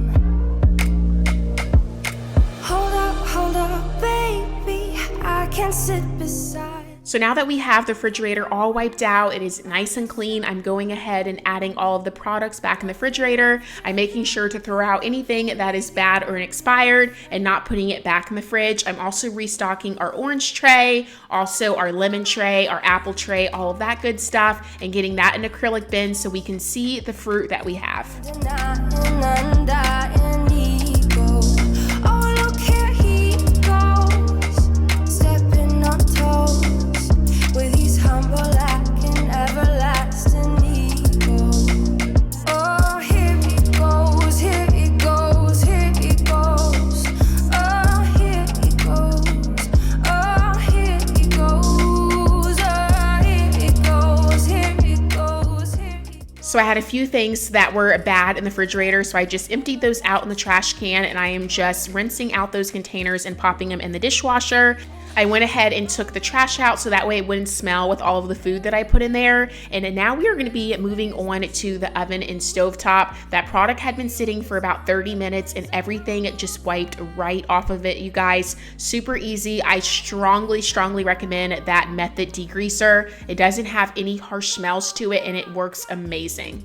Hold up, baby, I can't sit beside. So now that we have the refrigerator all wiped out, it is nice and clean, I'm going ahead and adding all of the products back in the refrigerator. I'm making sure to throw out anything that is bad or expired and not putting it back in the fridge. I'm also restocking our orange tray, also our lemon tray, our apple tray, all of that good stuff, and getting that in acrylic bins so we can see the fruit that we have. So I had a few things that were bad in the refrigerator, so I just emptied those out in the trash can, and I am just rinsing out those containers and popping them in the dishwasher. I went ahead and took the trash out so that way it wouldn't smell with all of the food that I put in there. And now we are going to be moving on to the oven and stovetop. That product had been sitting for about 30 minutes and everything just wiped right off of it, you guys. Super easy. I strongly recommend that method degreaser. It doesn't have any harsh smells to it and it works amazing.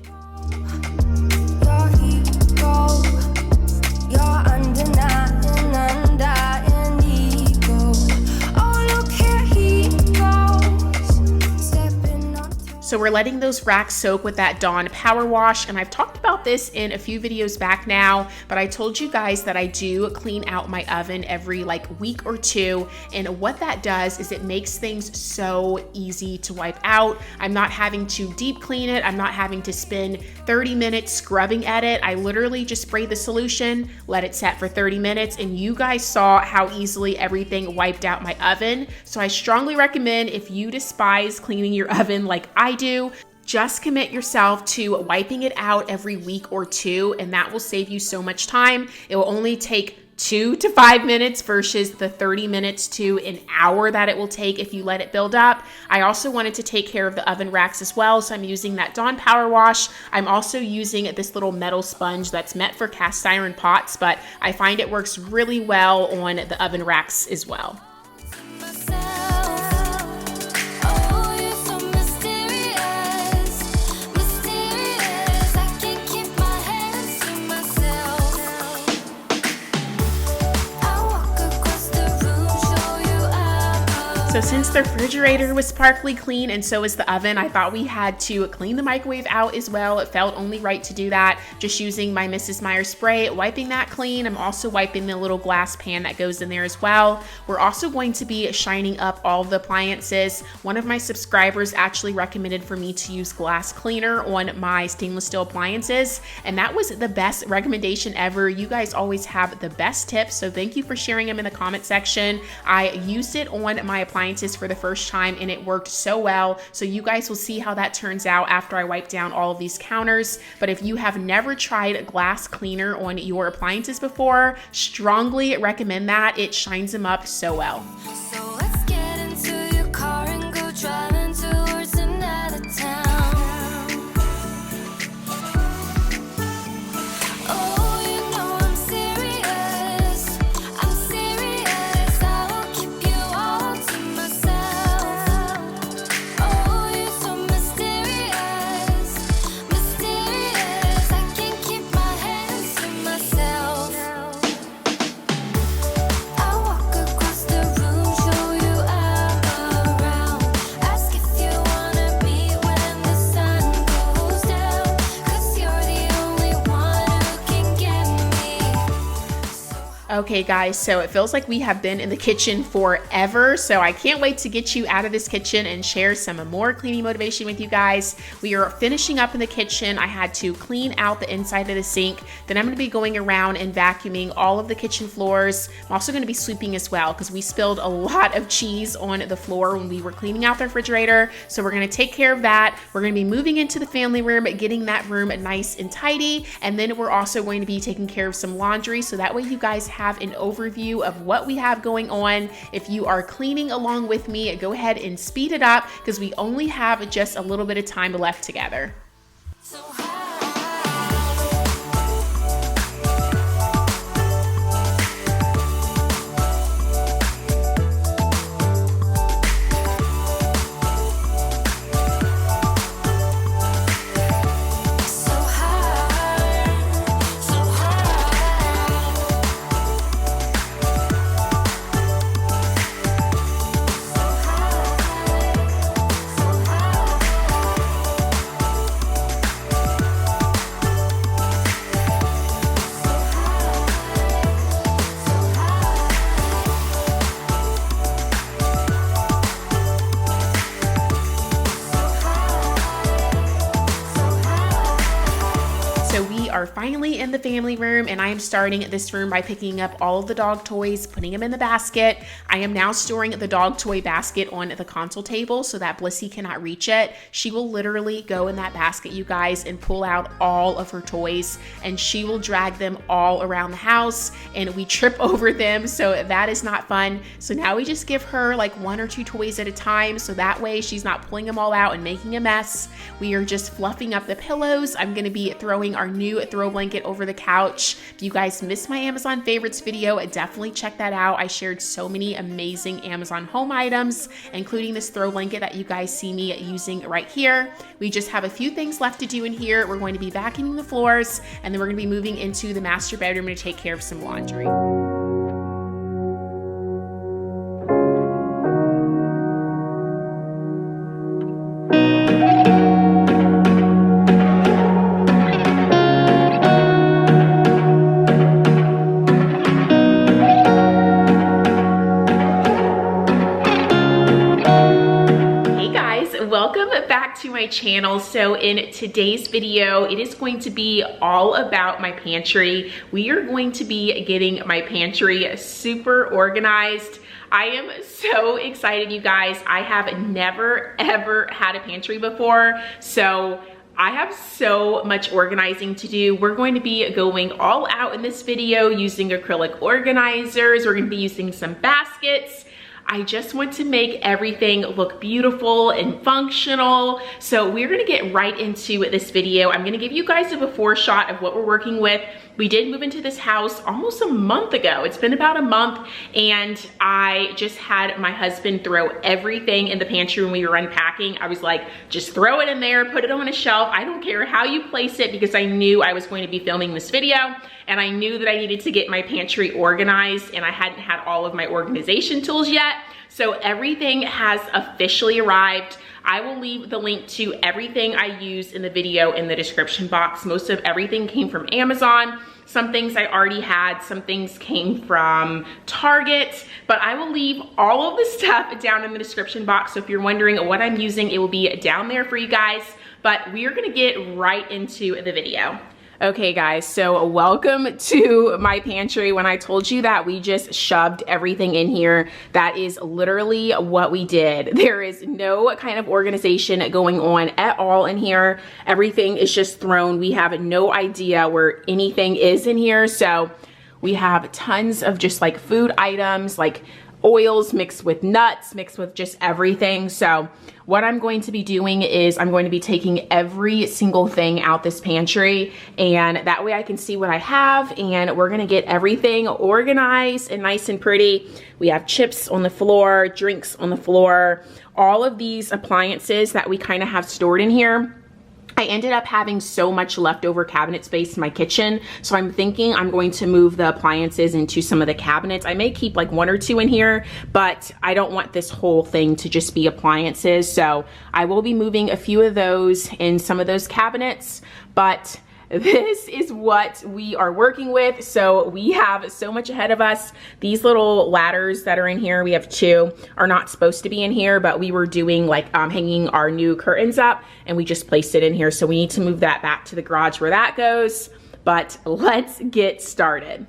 So we're letting those racks soak with that Dawn power wash, and I've talked about this in a few videos back now, but I told you guys that I do clean out my oven every week or two, and what that does is it makes things so easy to wipe out. I'm not having to deep clean it. I'm not having to spend 30 minutes scrubbing at it. I literally just spray the solution, let it set for 30 minutes, and you guys saw how easily everything wiped out my oven. So I strongly recommend, if you despise cleaning your oven like I do, just commit yourself to wiping it out every week or two, and that will save you so much time. It will only take 2 to 5 minutes versus the 30 minutes to an hour that it will take if you let it build up. I also wanted to take care of the oven racks as well, so I'm using that Dawn power wash. I'm also using this little metal sponge that's meant for cast iron pots, but I find it works really well on the oven racks as well. So since the refrigerator was sparkly clean and so is the oven, I thought we had to clean the microwave out as well. It felt only right to do that. Just using my Mrs. Meyer spray, wiping that clean. I'm also wiping the little glass pan that goes in there as well. We're also going to be shining up all of the appliances. One of my subscribers actually recommended for me to use glass cleaner on my stainless steel appliances, and that was the best recommendation ever. You guys always have the best tips, so thank you for sharing them in the comment section. I used it on my appliances for the first time and it worked so well. So you guys will see how that turns out after I wipe down all of these counters. But if you have never tried glass cleaner on your appliances before, strongly recommend that. It shines them up so well. So let's get into your car and go driving towards another Okay guys, so it feels like we have been in the kitchen forever, so I can't wait to get you out of this kitchen and share some more cleaning motivation with you guys. We are finishing up in the kitchen. I had to clean out the inside of the sink. Then I'm going to be going around and vacuuming all of the kitchen floors. I'm also going to be sweeping as well because we spilled a lot of cheese on the floor when we were cleaning out the refrigerator. So we're going to take care of that. We're going to be moving into the family room, getting that room nice and tidy, and then we're also going to be taking care of some laundry, so that way you guys have an overview of what we have going on. If you are cleaning along with me, go ahead and speed it up because we only have just a little bit of time left together. Finally in the family room, and I am starting this room by picking up all of the dog toys, putting them in the basket. I am now storing the dog toy basket on the console table so that Blissy cannot reach it. She will literally go in that basket, you guys, and pull out all of her toys, and she will drag them all around the house, and we trip over them, so that is not fun. So now we just give her like 1 or 2 toys at a time, so that way she's not pulling them all out and making a mess. We are just fluffing up the pillows. I'm going to be throwing our new throw blanket over the couch. If you guys missed my Amazon favorites video, definitely check that out. I shared so many amazing Amazon home items, including this throw blanket that you guys see me using right here. We just have a few things left to do in here. We're going to be vacuuming the floors, and then we're going to be moving into the master bedroom to take care of some laundry. Welcome back to my channel. So in today's video, it is going to be all about my pantry. We are going to be getting my pantry super organized. I am so excited, you guys. I have never ever had a pantry before, so I have so much organizing to do. We're going to be going all out in this video using acrylic organizers. We're going to be using some baskets. I just want to make everything look beautiful and functional. So we're gonna get right into this video. I'm gonna give you guys a before shot of what we're working with. We did move into this house almost a month ago. It's been about a month, and I just had my husband throw everything in the pantry when we were unpacking. I was like, just throw it in there, put it on a shelf. I don't care how you place it, because I knew I was going to be filming this video, and I knew that I needed to get my pantry organized, and I hadn't had all of my organization tools yet. So everything has officially arrived. I will leave the link to everything I used in the video in the description box. Most of everything came from Amazon. Some things I already had, some things came from Target, but I will leave all of the stuff down in the description box. So if you're wondering what I'm using, it will be down there for you guys, but we are gonna get right into the video. Okay guys, so welcome to my pantry. When I told you that we just shoved everything in here, that is literally what we did. There is no kind of organization going on at all in here. Everything is just thrown. We have no idea where anything is in here. So we have tons of just like food items, like oils mixed with nuts, mixed with just everything. So what I'm going to be doing is I'm going to be taking every single thing out this pantry, and that way I can see what I have, and we're gonna get everything organized and nice and pretty. We have chips on the floor, drinks on the floor, all of these appliances that we kind of have stored in here. I ended up having so much leftover cabinet space in my kitchen, so I'm thinking I'm going to move the appliances into some of the cabinets. I may keep like 1 or 2 in here, but I don't want this whole thing to just be appliances, so I will be moving a few of those in some of those cabinets. But this is what we are working with. So we have so much ahead of us. These little ladders that are in here, we have 2, are not supposed to be in here, but we were doing like hanging our new curtains up and we just placed it in here. So we need to move that back to the garage where that goes, but let's get started.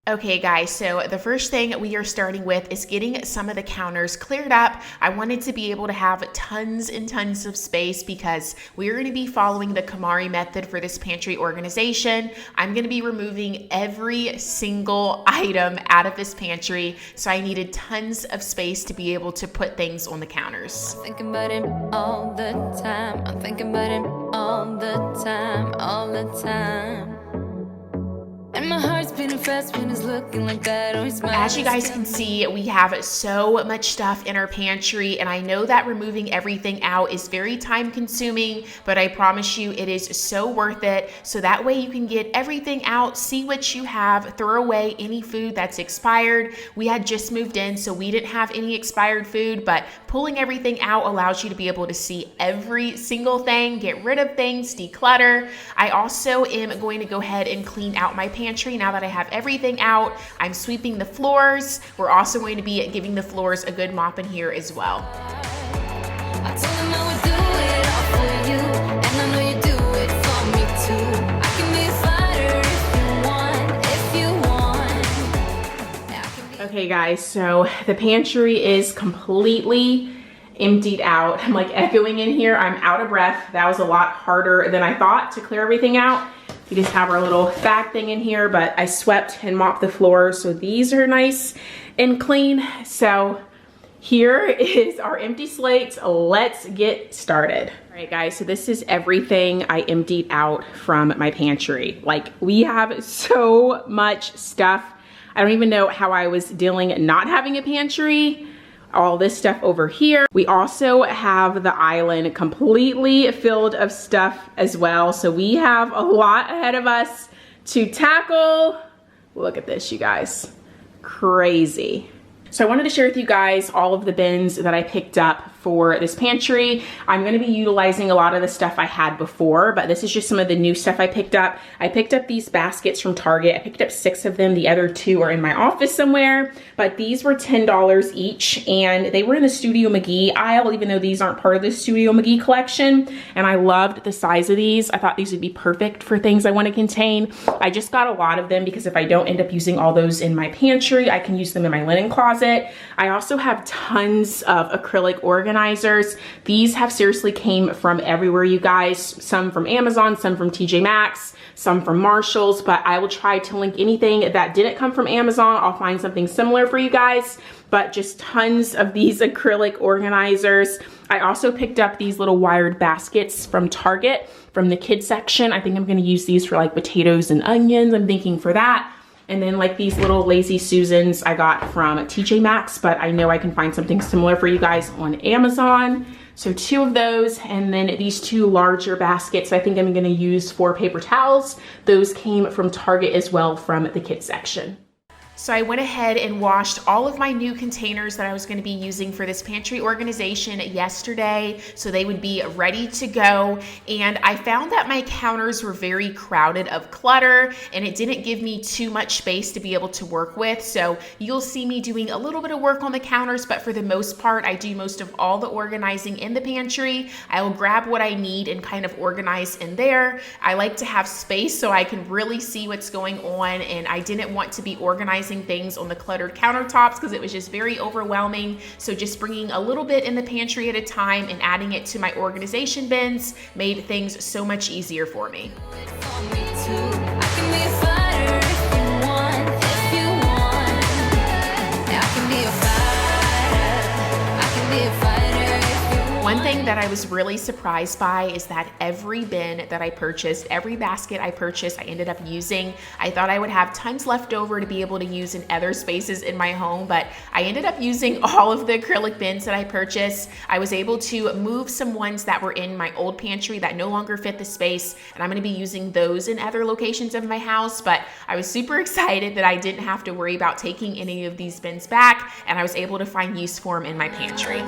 Okay guys, so the first thing we are starting with is getting some of the counters cleared up. I wanted to be able to have tons and tons of space because we're going to be following the KonMari method for this pantry organization. I'm going to be removing every single item out of this pantry, so I needed tons of space to be able to put things on the counters. Thinking about him all the time. I'm thinking about him all the time, all the time. And my heart's beating fast when it's looking like that. As you guys can see, we have so much stuff in our pantry, and I know that removing everything out is very time consuming, but I promise you it is so worth it. So that way you can get everything out, see what you have, throw away any food that's expired. We had just moved in, so we didn't have any expired food, but pulling everything out allows you to be able to see every single thing, get rid of things, declutter. I also am going to go ahead and clean out my pantry now that I have everything out. I'm sweeping the floors. We're also going to be giving the floors a good mop in here as well. I told him I would do it all for you, and I know you do it for me too. I can be a fighter if you want. Yeah, I can be. Okay guys, so the pantry is completely emptied out. I'm like echoing in here. I'm out of breath. That was a lot harder than I thought to clear everything out. We just have our little bag thing in here, but I swept and mopped the floor, so these are nice and clean. So here is our empty slate. Let's get started. All right guys, so this is everything I emptied out from my pantry. Like, we have so much stuff. I don't even know how I was dealing not having a pantry. All this stuff over here. We also have the island completely filled of stuff as well. So we have a lot ahead of us to tackle. Look at this, you guys. Crazy. So I wanted to share with you guys all of the bins that I picked up for this pantry. I'm gonna be utilizing a lot of the stuff I had before, but this is just some of the new stuff I picked up. I picked up these baskets from Target. I picked up 6 of them. The other 2 are in my office somewhere, but these were $10 each, and they were in the Studio McGee aisle, even though these aren't part of the Studio McGee collection, and I loved the size of these. I thought these would be perfect for things I want to contain. I just got a lot of them because if I don't end up using all those in my pantry, I can use them in my linen closet. I also have tons of acrylic organizers. These have seriously came from everywhere, you guys. Some from Amazon, some from TJ Maxx, some from Marshall's, but I will try to link anything that didn't come from Amazon. I'll find something similar for you guys, but just tons of these acrylic organizers. I also picked up these little wired baskets from Target from the kids section. I think I'm gonna use these for like potatoes and onions. I'm thinking for that. And then like these little Lazy Susans I got from TJ Maxx, but I know I can find something similar for you guys on Amazon. So 2 of those, and then these 2 larger baskets I think I'm gonna use for paper towels. Those came from Target as well from the kids section. So I went ahead and washed all of my new containers that I was going to be using for this pantry organization yesterday, so they would be ready to go. And I found that my counters were very crowded of clutter, and it didn't give me too much space to be able to work with. So you'll see me doing a little bit of work on the counters, but for the most part, I do most of all the organizing in the pantry. I will grab what I need and kind of organize in there. I like to have space so I can really see what's going on, and I didn't want to be organizing things on the cluttered countertops because it was just very overwhelming. So just bringing a little bit in the pantry at a time and adding it to my organization bins made things so much easier for me. One thing that I was really surprised by is that every bin that I purchased, every basket I purchased, I ended up using. I thought I would have tons left over to be able to use in other spaces in my home, but I ended up using all of the acrylic bins that I purchased. I was able to move some ones that were in my old pantry that no longer fit the space, and I'm gonna be using those in other locations of my house, but I was super excited that I didn't have to worry about taking any of these bins back, and I was able to find use for them in my pantry.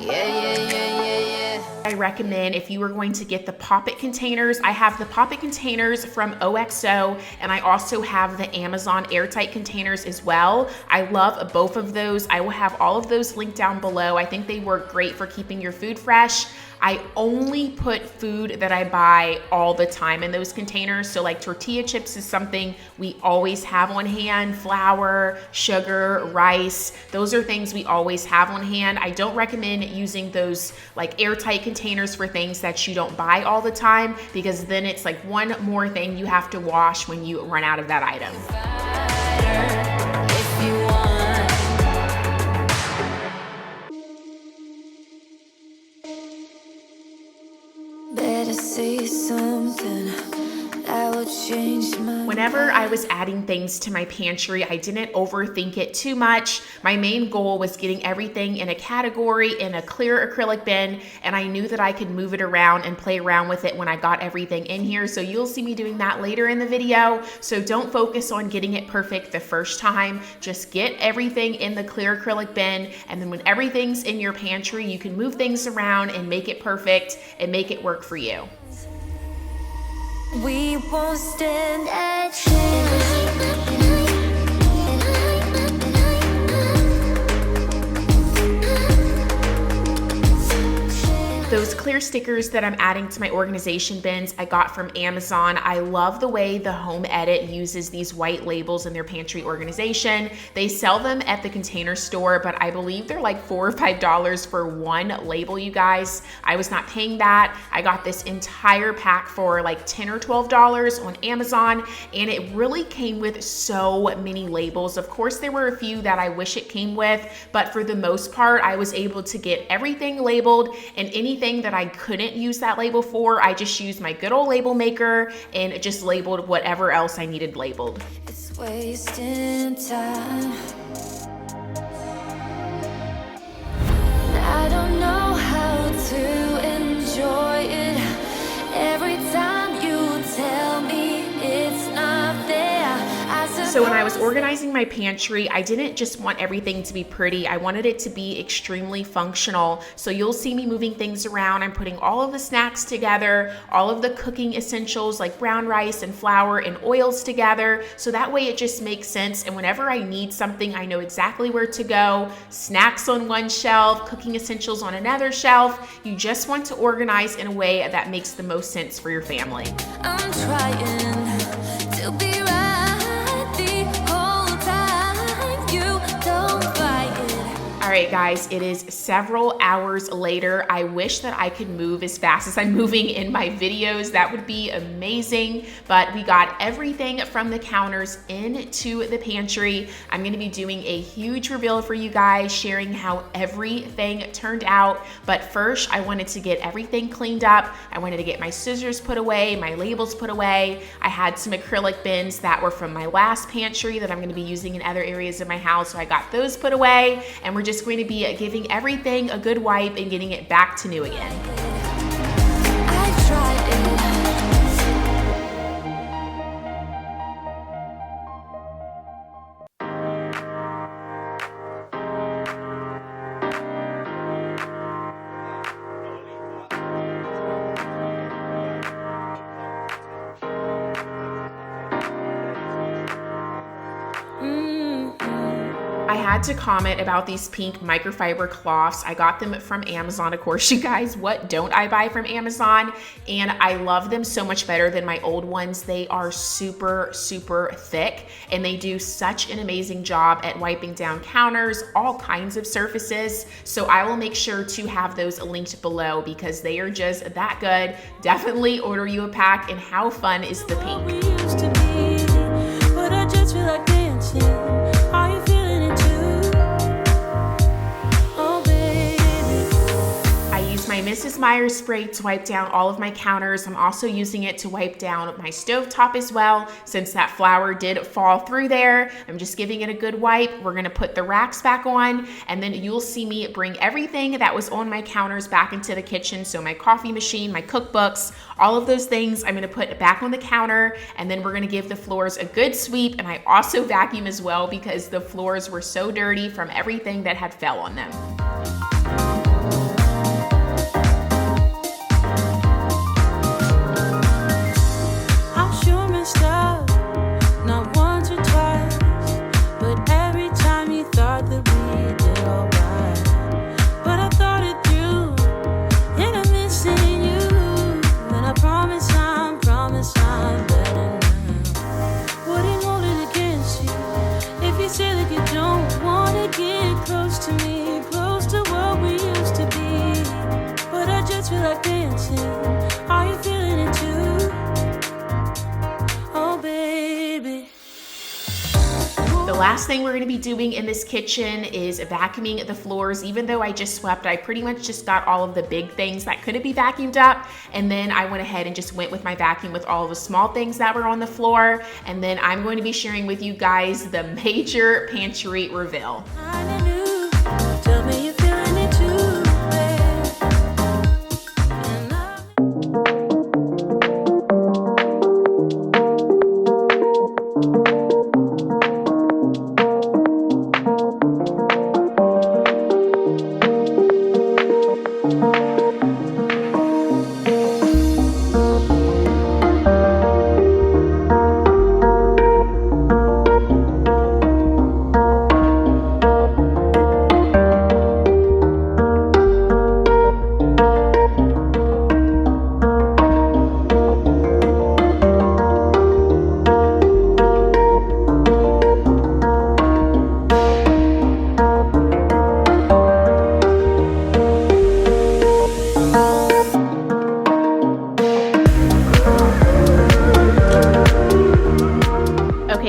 Yeah, yeah, yeah, yeah, yeah. I recommend if you are going to get the Pop-It containers. I have the Pop-It containers from OXO, and I also have the Amazon airtight containers as well. I love both of those. I will have all of those linked down below. I think they work great for keeping your food fresh. I only put food that I buy all the time in those containers. So like tortilla chips is something we always have on hand, flour, sugar, rice. Those are things we always have on hand. I don't recommend using those like airtight containers for things that you don't buy all the time, because then it's like one more thing you have to wash when you run out of that item. If you want. Better say something that would change my Whenever I was adding things to my pantry, I didn't overthink it too much. My main goal was getting everything in a category in a clear acrylic bin, and I knew that I could move it around and play around with it when I got everything in here. So you'll see me doing that later in the video. So don't focus on getting it perfect the first time. Just get everything in the clear acrylic bin, and then when everything's in your pantry, you can move things around and make it perfect and make it work for you. We won't stand a chance. Those clear stickers that I'm adding to my organization bins I got from Amazon. I love the way the Home Edit uses these white labels in their pantry organization. They sell them at the Container Store, but I believe they're like $4 or $5 for one label, you guys. I was not paying that. I got this entire pack for like $10 or $12 on Amazon, and it really came with so many labels. Of course, there were a few that I wish it came with, but for the most part, I was able to get everything labeled, and anything that I couldn't use that label for, I just used my good old label maker and just labeled whatever else I needed labeled. It's wasting time. I don't know how to enjoy it. Every time you tell me it's not there. So when I was organizing my pantry, I didn't just want everything to be pretty. I wanted it to be extremely functional. So you'll see me moving things around. I'm putting all of the snacks together, all of the cooking essentials like brown rice and flour and oils together. So that way it just makes sense. And whenever I need something, I know exactly where to go. Snacks on one shelf, cooking essentials on another shelf. You just want to organize in a way that makes the most sense for your family. I'm trying to be right the whole time. You don't fight it. All right, guys, it is several hours later. I wish that I could move as fast as I'm moving in my videos. That would be amazing, but we got everything from the counters into the pantry. I'm gonna be doing a huge reveal for you guys, sharing how everything turned out. But first, I wanted to get everything cleaned up. I wanted to get my scissors put away, my labels put away. I had some acrylic bins that were from my last pantry that I'm gonna be using in other areas of my house, so I got those put away, and we're just going to be giving everything a good wipe and getting it back to new again. I tried it. I had to comment about these pink microfiber cloths. I got them from Amazon, of course, you guys. What don't I buy from Amazon? And I love them so much better than my old ones. They are super, super thick, and they do such an amazing job at wiping down counters, all kinds of surfaces. So I will make sure to have those linked below because they are just that good. Definitely order you a pack, and how fun is the pink? We used to be, but I just feel like dancing. Are you feeling it too? Oh, baby. I use my Mrs. Meyer's spray to wipe down all of my counters. I'm also using it to wipe down my stovetop as well, since that flour did fall through there. I'm just giving it a good wipe. We're gonna put the racks back on, and then you'll see me bring everything that was on my counters back into the kitchen. So my coffee machine, my cookbooks, all of those things I'm gonna put back on the counter, and then we're gonna give the floors a good sweep. And I also vacuum as well because the floors were so dirty from everything that had fell on them. beds feel like dancing. Are you feeling it too? Oh, baby. The last thing we're gonna be doing in this kitchen is vacuuming the floors. Even though I just swept, I pretty much just got all of the big things that couldn't be vacuumed up. And then I went ahead and just went with my vacuum with all of the small things that were on the floor. And then I'm going to be sharing with you guys the major pantry reveal. I knew. Tell me you're feeling it too, babe. And I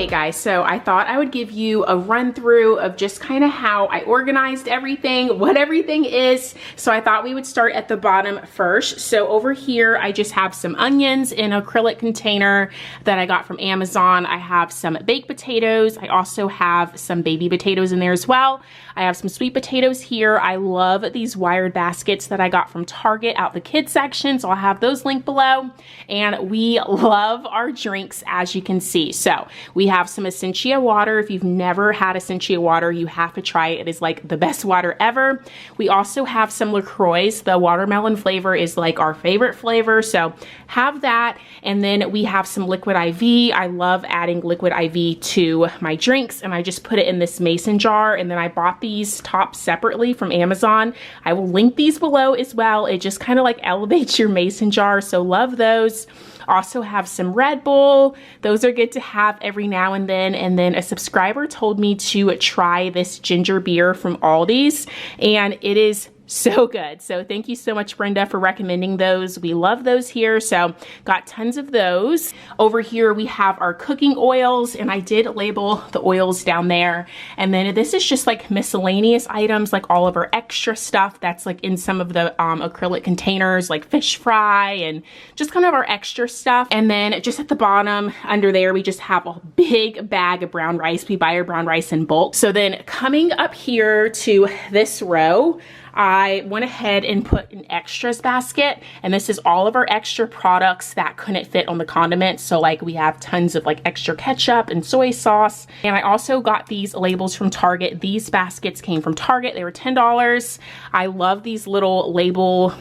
Okay guys, so I thought I would give you a run through of just kind of how I organized everything, what everything is. So I thought we would start at the bottom first. So over here, I just have some onions in an acrylic container that I got from Amazon. I have some baked potatoes. I also have some baby potatoes in there as well. I have some sweet potatoes here. I love these wired baskets that I got from Target out the kids section. So I'll have those linked below. And we love our drinks, as you can see. So we have some Essentia water. If you've never had Essentia water, you have to try it. It is like the best water ever. We also have some LaCroix. The watermelon flavor is like our favorite flavor. So have that. And then we have some liquid IV. I love adding liquid IV to my drinks, and I just put it in this mason jar. And then I bought these tops separately from Amazon. I will link these below as well. It just kind of like elevates your mason jar. So love those. Also have some Red Bull. Those are good to have every now and then. And then a subscriber told me to try this ginger beer from Aldi's, and it is so good. So thank you so much, Brenda, for recommending those. We love those here. So got tons of those. Over here, we have our cooking oils, and I did label the oils down there. And then this is just like miscellaneous items, like all of our extra stuff that's like in some of the acrylic containers, like fish fry and just kind of our extra stuff. And then just at the bottom under there, we just have a big bag of brown rice. We buy our brown rice in bulk. So then coming up here to this row, I went ahead and put an extras basket, and this is all of our extra products that couldn't fit on the condiments. So like we have tons of like extra ketchup and soy sauce. And I also got these labels from Target. These baskets came from Target. They were $10. I love these little label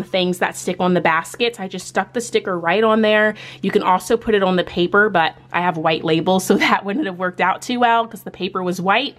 things that stick on the baskets. I just stuck the sticker right on there. You can also put it on the paper, but I have white labels, so that wouldn't have worked out too well because the paper was white.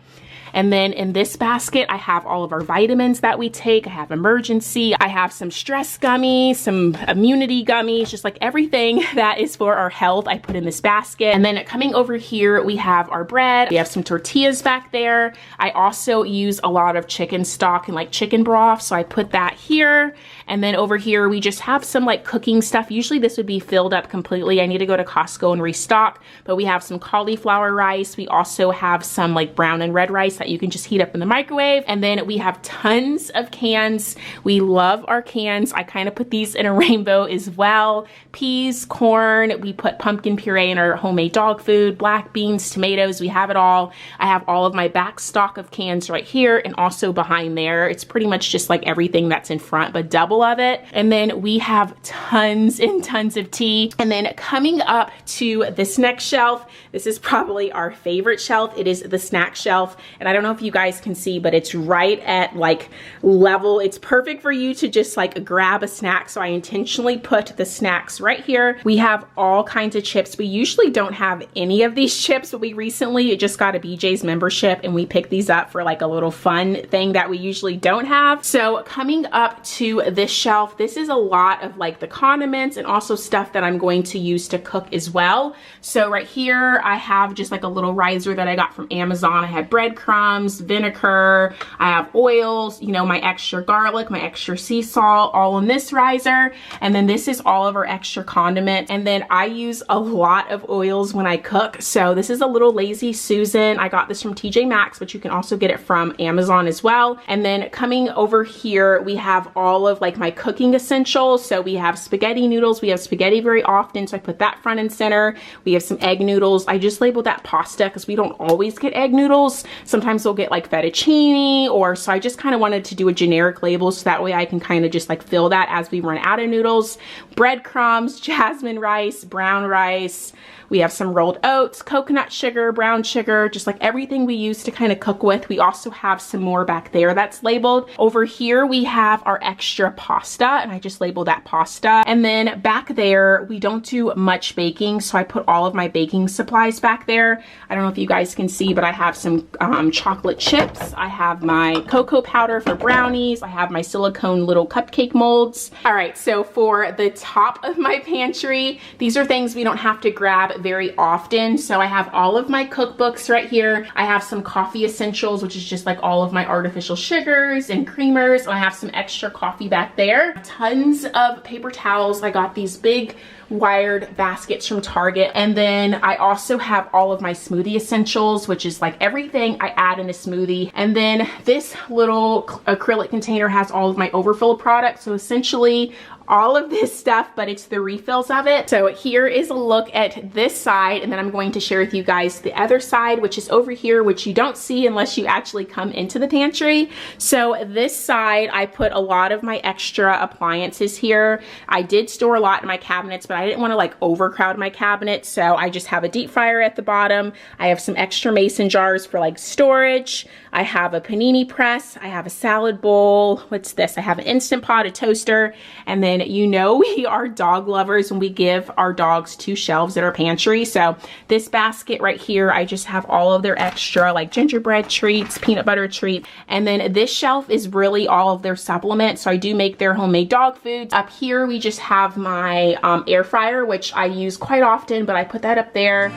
And then in this basket, I have all of our vitamins that we take. I have emergency. I have some stress gummies, some immunity gummies, just like everything that is for our health, I put in this basket. And then coming over here, we have our bread. We have some tortillas back there. I also use a lot of chicken stock and like chicken broth, so I put that here. And then over here, we just have some like cooking stuff. Usually this would be filled up completely. I need to go to Costco and restock, but we have some cauliflower rice. We also have some like brown and red rice that you can just heat up in the microwave. And then we have tons of cans. We love our cans. I kind of put these in a rainbow as well. Peas, corn, we put pumpkin puree in our homemade dog food, black beans, tomatoes, we have it all. I have all of my back stock of cans right here and also behind there. It's pretty much just like everything that's in front, but double of it. And then we have tons and tons of tea. And then coming up to this next shelf, this is probably our favorite shelf. It is the snack shelf. And I don't know if you guys can see, but it's right at like level. It's perfect for you to just like grab a snack. So I intentionally put the snacks right here. We have all kinds of chips. We usually don't have any of these chips, but we recently just got a BJ's membership and we picked these up for like a little fun thing that we usually don't have. So coming up to this shelf, this is a lot of like the condiments and also stuff that I'm going to use to cook as well. So right here, I have just like a little riser that I got from Amazon. I had breadcrumbs. breadcrumbs, vinegar. I have oils, you know, my extra garlic, my extra sea salt, all in this riser. And then this is all of our extra condiment. And then I use a lot of oils when I cook. So this is a little Lazy Susan. I got this from TJ Maxx, but you can also get it from Amazon as well. And then coming over here, we have all of like my cooking essentials. So we have spaghetti noodles. We have spaghetti very often, so I put that front and center. We have some egg noodles. I just labeled that pasta because we don't always get egg noodles. Sometimes we'll get like fettuccine, or so I just kind of wanted to do a generic label so that way I can kind of just like fill that as we run out of noodles. Breadcrumbs, jasmine rice, brown rice. We have some rolled oats, coconut sugar, brown sugar, just like everything we use to kind of cook with. We also have some more back there that's labeled. Over here, we have our extra pasta, and I just labeled that pasta. And then back there, we don't do much baking, so I put all of my baking supplies back there. I don't know if you guys can see, but I have some chocolate chips. I have my cocoa powder for brownies. I have my silicone little cupcake molds. All right, so for the top of my pantry, these are things we don't have to grab very often. So I have all of my cookbooks right here. I have some coffee essentials, which is just like all of my artificial sugars and creamers. I have some extra coffee back there. Tons of paper towels. I got these big wired baskets from Target. And then I also have all of my smoothie essentials, which is like everything I add in a smoothie. And then this little acrylic container has all of my overfill products. So essentially all of this stuff, but it's the refills of it. So here is a look at this side, and then I'm going to share with you guys the other side, which is over here, which you don't see unless you actually come into the pantry. So this side, I put a lot of my extra appliances here. I did store a lot in my cabinets, but I didn't want to like overcrowd my cabinet. So I just have a deep fryer at the bottom. I have some extra mason jars for like storage. I have a panini press. I have a salad bowl. What's this? I have an Instant Pot, a toaster, and then you know we are dog lovers when we give our dogs 2 shelves at our pantry. So this basket right here, I just have all of their extra like gingerbread treats, peanut butter treats. And then this shelf is really all of their supplements. So I do make their homemade dog foods. Up here, we just have my air fryer, which I use quite often, but I put that up there.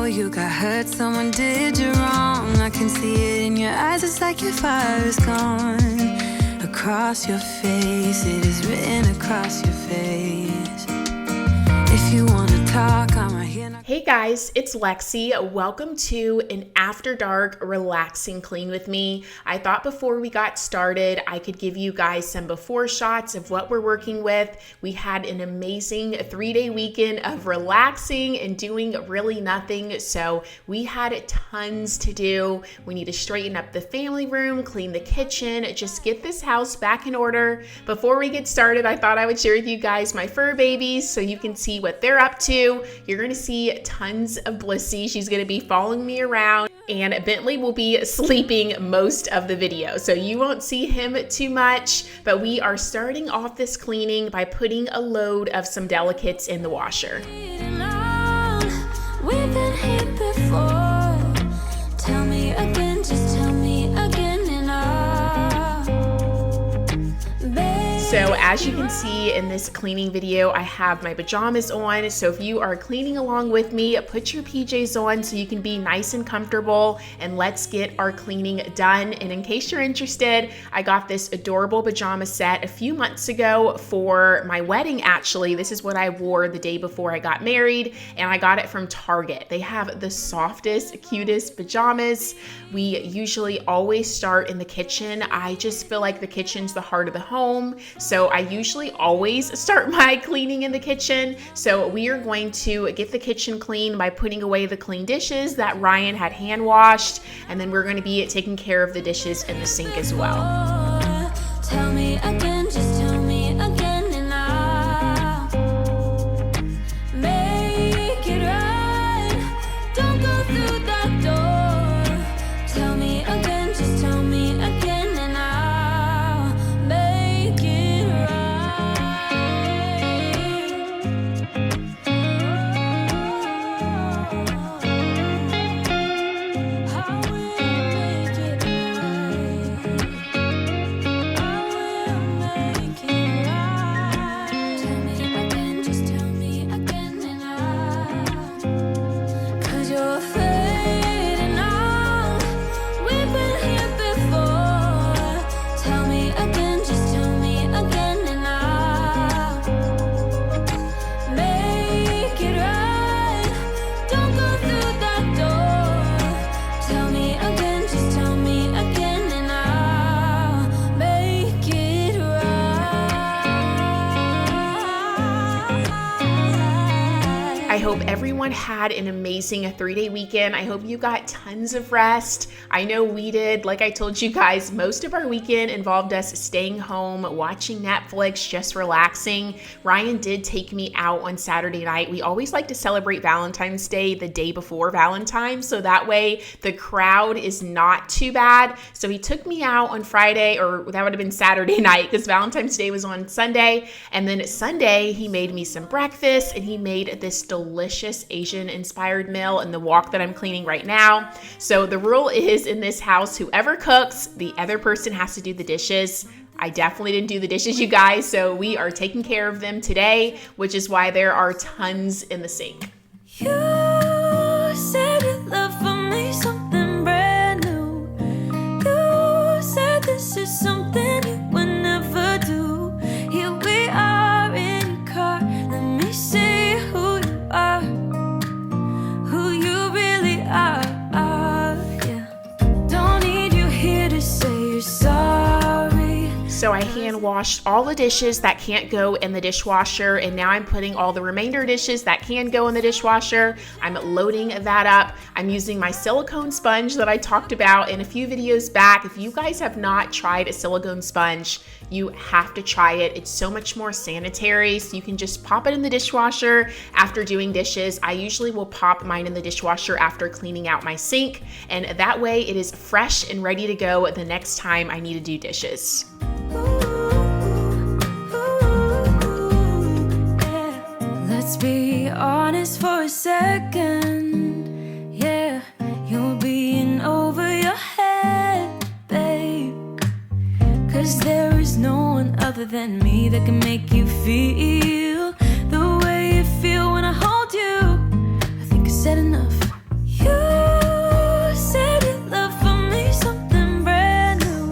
You got hurt, someone did you wrong. I can see it in your eyes, it's like your fire is gone. Across your face, it is written across your face. If you wanna talk, I'm right here. Hey guys, it's Lexy. Welcome to an after dark relaxing clean with me. I thought before we got started, I could give you guys some before shots of what we're working with. We had an amazing 3-day weekend of relaxing and doing really nothing. So we had tons to do. We need to straighten up the family room, clean the kitchen, just get this house back in order. Before we get started, I thought I would share with you guys my fur babies so you can see what they're up to. You're gonna see tons of Blissy. She's gonna be following me around, and Bentley will be sleeping most of the video, so you won't see him too much. But we are starting off this cleaning by putting a load of some delicates in the washer. We've been here before. Tell me again, just tell me again and So as you can see in this cleaning video, I have my pajamas on. So if you are cleaning along with me, put your PJs on so you can be nice and comfortable, and let's get our cleaning done. And in case you're interested, I got this adorable pajama set a few months ago for my wedding. Actually, this is what I wore the day before I got married, and I got it from Target. They have the softest, cutest pajamas. We usually always start in the kitchen. I just feel like the kitchen's the heart of the home. So I usually always start my cleaning in the kitchen. So we are going to get the kitchen clean by putting away the clean dishes that Ryan had hand washed. And then we're going to be taking care of the dishes in the sink as well. tell me again, just tell me again and I'll make it right. Don't go through that door. Tell me again, just tell me again and I'll make it right. I will make it right. I hope everyone had an amazing 3-day weekend. I hope you got tons of rest. I know we did. Like I told you guys, most of our weekend involved us staying home, watching Netflix, just relaxing. Ryan did take me out on Saturday night. We always like to celebrate Valentine's Day the day before Valentine's, so that way the crowd is not too bad. So he took me out on Friday, or that would have been Saturday night because Valentine's Day was on Sunday. And then Sunday, he made me some breakfast and he made this delicious Asian inspired meal in the wok that I'm cleaning right now. So the rule is in this house, whoever cooks, the other person has to do the dishes. I definitely didn't do the dishes, you guys, so we are taking care of them today, which is why there are tons in the sink. You said you love for me something brand new. You said this is something you would never do. Here we are in your car. Let me see who you are, who you really are. Yeah. Don't need you here to say you're sorry. So I hand washed all the dishes that can't go in the dishwasher, and now I'm putting all the remainder dishes that can go in the dishwasher. I'm loading that up. I'm using my silicone sponge that I talked about in a few videos back. If you guys have not tried a silicone sponge, you have to try it. It's so much more sanitary, so you can just pop it in the dishwasher after doing dishes. I usually will pop mine in the dishwasher after cleaning out my sink, and that way it is fresh and ready to go the next time I need to do dishes. Let's be honest for a second. Yeah, you're being over your head, babe. 'Cause there is no one other than me that can make you feel the way you feel when I hold you. I think I said enough. You said you love for me something brand new.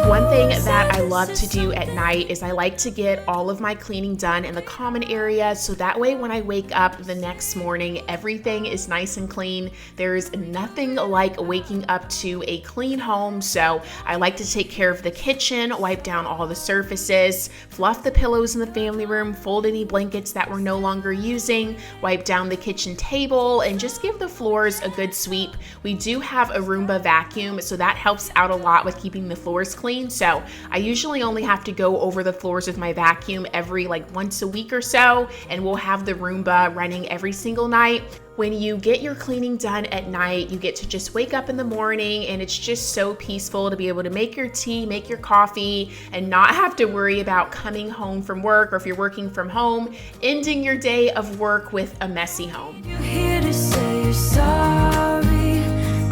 One thing that I love to do at night is I like to get all of my cleaning done in the common area, so that way when I wake up the next morning, everything is nice and clean. There's nothing like waking up to a clean home, so I like to take care of the kitchen, wipe down all the surfaces, fluff the pillows in the family room, fold any blankets that we're no longer using, wipe down the kitchen table, and just give the floors a good sweep. We do have a Roomba vacuum, so that helps out a lot with keeping the floors clean. So I usually only have to go over the floors with my vacuum every once a week or so, and we'll have the Roomba running every single night. When you get your cleaning done at night, you get to just wake up in the morning, and it's just so peaceful to be able to make your tea, make your coffee, and not have to worry about coming home from work, or if you're working from home, ending your day of work with a messy home. You're here to say you're sorry.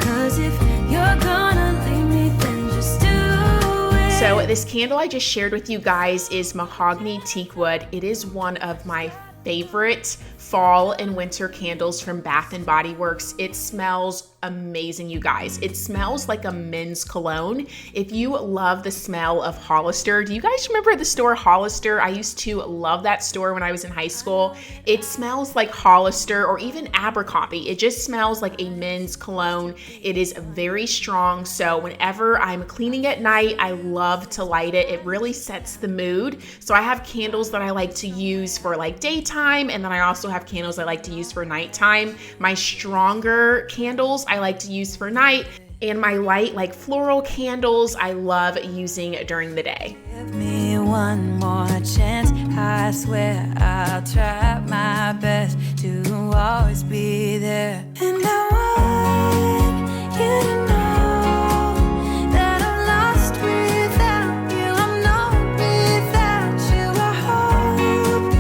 'Cause if you're gonna leave me, then just do it. So this candle I just shared with you guys is mahogany teak wood. It is one of my favorite fall and winter candles from Bath & Body Works. It smells amazing, you guys. It smells like a men's cologne. If you love the smell of Hollister, do you guys remember the store Hollister? I used to love that store when I was in high school. It smells like Hollister or even Abercrombie. It just smells like a men's cologne. It is very strong, so whenever I'm cleaning at night, I love to light it. It really sets the mood. So I have candles that I like to use for daytime, and then I also have candles I like to use for nighttime. My stronger candles I like to use for night, and my light floral candles I love using during the day. Give me one more chance. I swear I'll try my best to always be there. And I want you to know that I'm lost without you. I'm known without you. I hope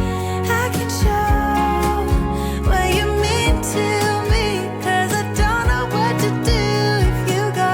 I can show what you mean to me, 'cause I don't know what to do if you go.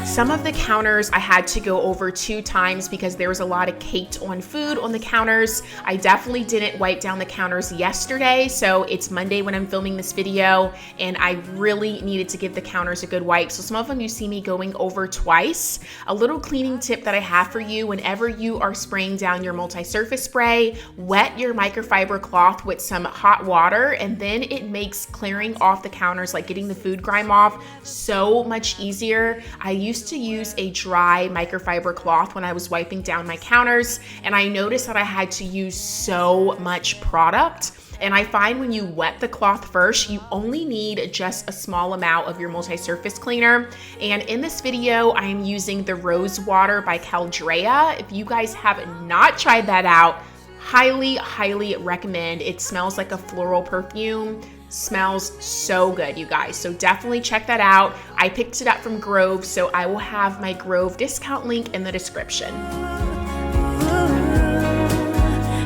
Some of the counters I had to go over 2 times because there was a lot of caked on food on the counters. I definitely didn't wipe down the counters yesterday, so it's Monday when I'm filming this video, and I really needed to give the counters a good wipe. So some of them you see me going over twice. A little cleaning tip that I have for you: whenever you are spraying down your multi-surface spray, wet your microfiber cloth with some hot water, and then it makes clearing off the counters, getting the food grime off, so much easier. I used to use a dry microfiber cloth when I was wiping down my counters, and I noticed that I had to use so much product. And I find when you wet the cloth first, you only need just a small amount of your multi-surface cleaner. And in this video, I am using the Rose Water by Caldrea. If you guys have not tried that out, highly recommend. It smells like a floral perfume. Smells so good, you guys. So definitely check that out. I picked it up from Grove, so I will have my Grove discount link in the description.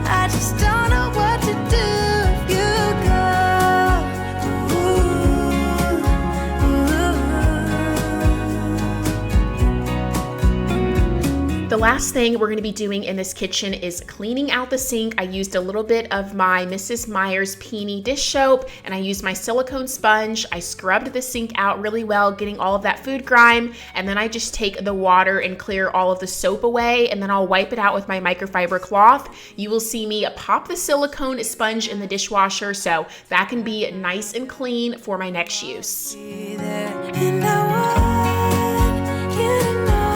I just don't know what to do if you go. The last thing we're going to be doing in this kitchen is cleaning out the sink. I used a little bit of my Mrs. Meyer's Peony dish soap, and I used my silicone sponge. I scrubbed the sink out really well, getting all of that food grime, and then I just take the water and clear all of the soap away, and then I'll wipe it out with my microfiber cloth. You will see me pop the silicone sponge in the dishwasher, so that can be nice and clean for my next use. And I want you to know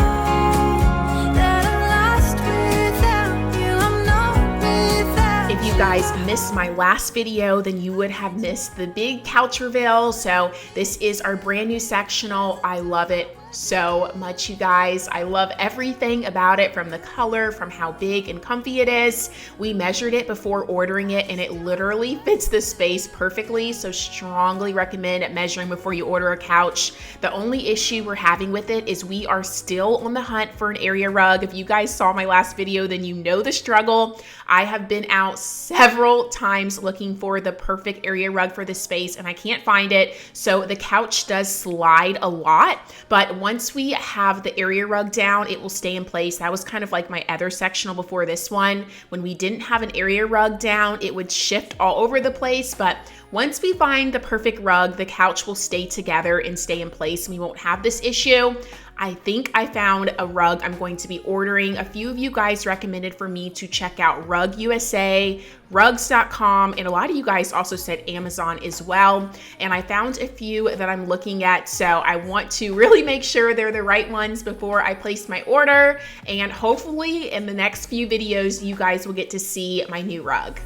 that I'm lost without you. I'm not without If you guys missed my last video, then you would have missed the big couch reveal. So this is our brand new sectional. I love it so much, you guys. I love everything about it, from the color, from how big and comfy it is. We measured it before ordering it, and it literally fits the space perfectly. So strongly recommend measuring before you order a couch. The only issue we're having with it is we are still on the hunt for an area rug. If you guys saw my last video, then you know the struggle. I have been out several times looking for the perfect area rug for this space, and I can't find it. So the couch does slide a lot, but once we have the area rug down, it will stay in place. That was kind of like my other sectional before this one. When we didn't have an area rug down, it would shift all over the place, but once we find the perfect rug, the couch will stay together and stay in place, and we won't have this issue. I think I found a rug I'm going to be ordering. A few of you guys recommended for me to check out Rug USA, rugs.com, and a lot of you guys also said Amazon as well. And I found a few that I'm looking at, so I want to really make sure they're the right ones before I place my order. And hopefully in the next few videos, you guys will get to see my new rug.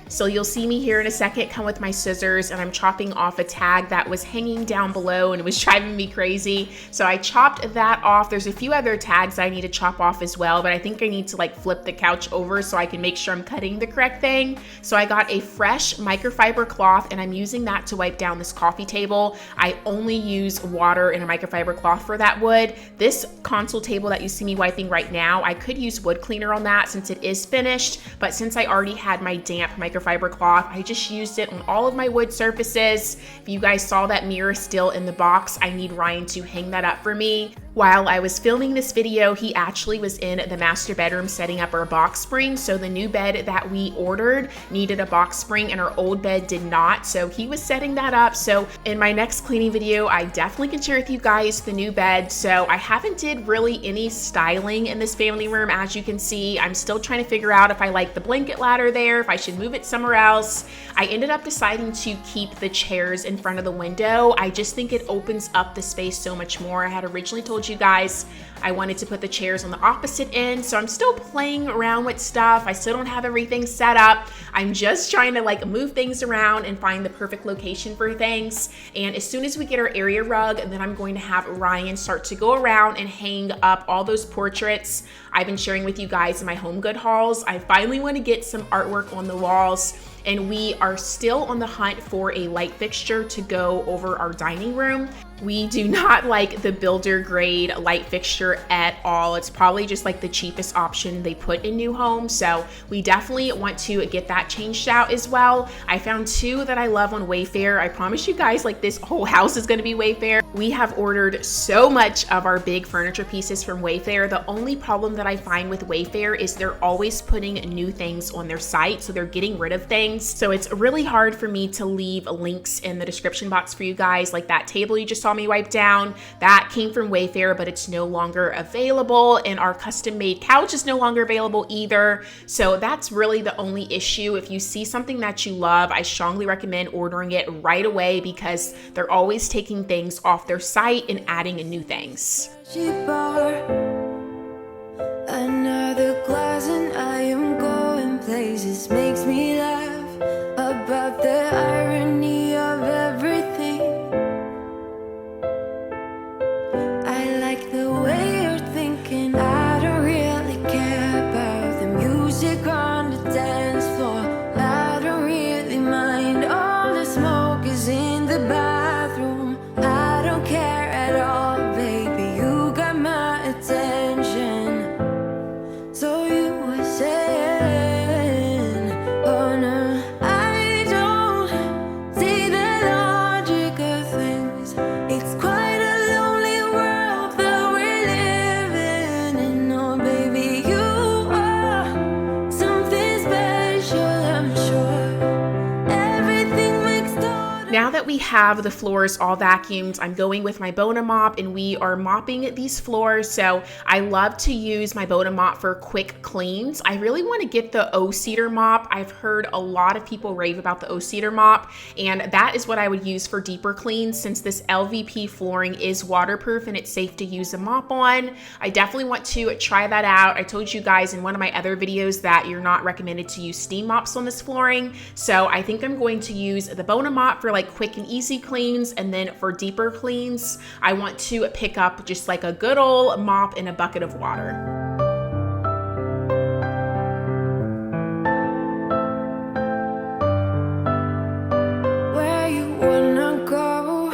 So you'll see me here in a second come with my scissors, and I'm chopping off a tag that was hanging down below and it was driving me crazy. So I chopped that off. There's a few other tags I need to chop off as well, but I think I need to like flip the couch over so I can make sure I'm cutting the correct thing. So I got a fresh microfiber cloth, and I'm using that to wipe down this coffee table. I only use water and a microfiber cloth for that wood. This console table that you see me wiping right now, I could use wood cleaner on that since it is finished, but since I already had my damp microfiber cloth, I just used it on all of my wood surfaces. If you guys saw that mirror still in the box, I need Ryan to hang that up for me. While I was filming this video, he actually was in the master bedroom setting up our box spring. So the new bed that we ordered needed a box spring and our old bed did not. So he was setting that up. So in my next cleaning video, I definitely can share with you guys the new bed. So I haven't did really any styling in this family room. As you can see, I'm still trying to figure out if I like the blanket ladder there, if I should move it somewhere else. I ended up deciding to keep the chairs in front of the window. I just think it opens up the space so much more. I had originally told you guys I wanted to put the chairs on the opposite end, so I'm still playing around with stuff. I still don't have everything set up. I'm just trying to like move things around and find the perfect location for things. And as soon as we get our area rug, then I'm going to have Ryan start to go around and hang up all those portraits I've been sharing with you guys in my home good hauls. I finally want to get some artwork on the walls, and we are still on the hunt for a light fixture to go over our dining room. We do not like the builder grade light fixture at all. It's probably just like the cheapest option they put in new homes. So we definitely want to get that changed out as well. I found two that I love on Wayfair. I promise you guys, like, this whole house is going to be Wayfair. We have ordered so much of our big furniture pieces from Wayfair. The only problem that I find with Wayfair is they're always putting new things on their site. So they're getting rid of things. So it's really hard for me to leave links in the description box for you guys. Like that table you just saw saw me wipe down. That came from Wayfair, but it's no longer available, and our custom-made couch is no longer available either. So that's really the only issue. If you see something that you love, I strongly recommend ordering it right away because they're always taking things off their site and adding in new things. Another glass and I am going places. Makes me laugh about the irony of everything. I like the way you're thinking. I don't really care about the music on the dance floor. I don't really mind all the smoke is in the bathroom. I don't care at all, baby. You got my attention. So you were saying, oh no, I don't see the logic of things. It's quite a lonely world that we're living in. Oh baby, you are something special, I'm sure. Everything makes total. Now that we have the floors all vacuumed, I'm going with my Bona mop and we are mopping these floors. So I love to use my Bona mop for quick cleans. I really want to get the O-Cedar mop. I've heard a lot of people rave about the O-Cedar mop, and that is what I would use for deeper cleans since this LVP flooring is waterproof and it's safe to use a mop on. I definitely want to try that out. I told you guys in one of my other videos that you're not recommended to use steam mops on this flooring. So I think I'm going to use the Bona mop for like quick and easy cleans, and then for deeper cleans, I want to pick up just like a good old mop in a bucket of water. Where you wanna go?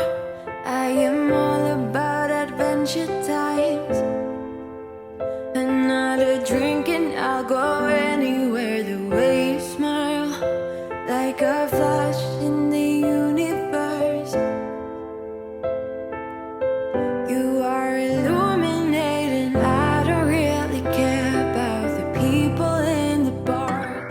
I am all about adventure times. Another drink and I'll go anywhere. The way you smile, like a flash in the universe. You are illuminating. I don't really care about the people in the bar.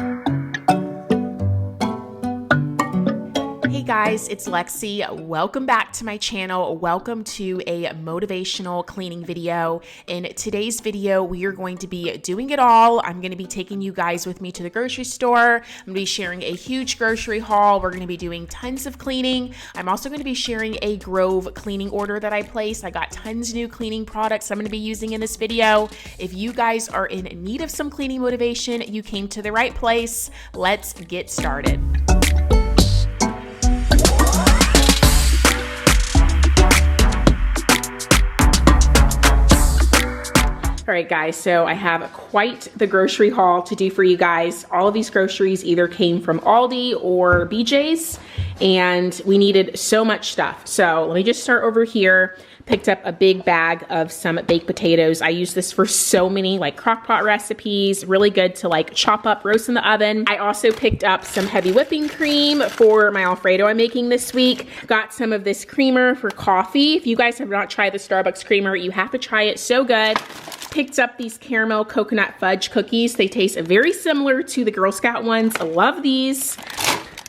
Hey guys, it's Lexi. Welcome back to my channel. Welcome to a motivational cleaning video. In today's video, we are going to be doing it all. I'm going to be taking you guys with me to the grocery store. I'm going to be sharing a huge grocery haul. We're going to be doing tons of cleaning. I'm also going to be sharing a Grove cleaning order that I placed. I got tons of new cleaning products I'm going to be using in this video. If you guys are in need of some cleaning motivation, you came to the right place. Let's get started. All right, guys, so I have quite the grocery haul to do for you guys. All of these groceries either came from Aldi or BJ's, and we needed so much stuff. So let me just start over here. Picked up a big bag of some baked potatoes. I use this for so many like crock pot recipes, really good to like chop up, roast in the oven. I also picked up some heavy whipping cream for my Alfredo I'm making this week. Got some of this creamer for coffee. If you guys have not tried the Starbucks creamer, you have to try it, so good. Picked up these caramel coconut fudge cookies. They taste very similar to the Girl Scout ones. I love these.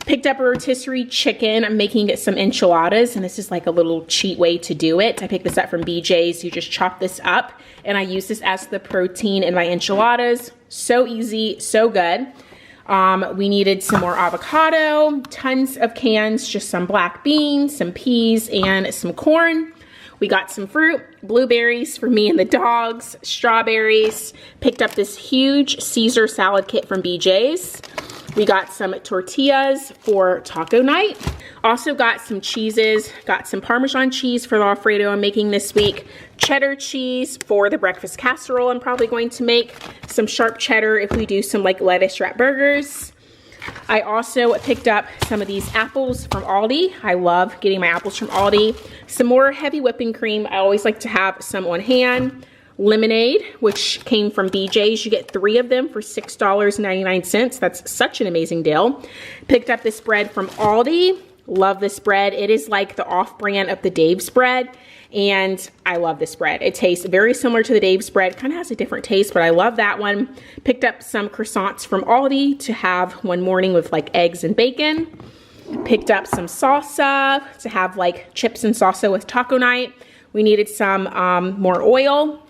Picked up a rotisserie chicken. I'm making some enchiladas, and this is like a little cheat way to do it. I picked this up from BJ's. You just chop this up, and I use this as the protein in my enchiladas. So easy, so good. We needed some more avocado, tons of cans, just some black beans, some peas, and some corn. We got some fruit, blueberries for me and the dogs, strawberries. Picked up this huge Caesar salad kit from BJ's. We got some tortillas for taco night. Also got some cheeses, got some Parmesan cheese for the Alfredo I'm making this week, cheddar cheese for the breakfast casserole I'm probably going to make, some sharp cheddar if we do some like lettuce wrap burgers. I also picked up some of these apples from Aldi. I love getting my apples from Aldi. Some more heavy whipping cream. I always like to have some on hand. Lemonade, which came from BJ's. You get 3 of them for $6.99. That's such an amazing deal. Picked up this bread from Aldi. Love this bread. It is like the off-brand of the Dave's bread, and I love this bread. It tastes very similar to the Dave's bread. Kind of has a different taste, but I love that one. Picked up some croissants from Aldi to have one morning with like eggs and bacon. Picked up some salsa to have like chips and salsa with taco night. We needed some more oil,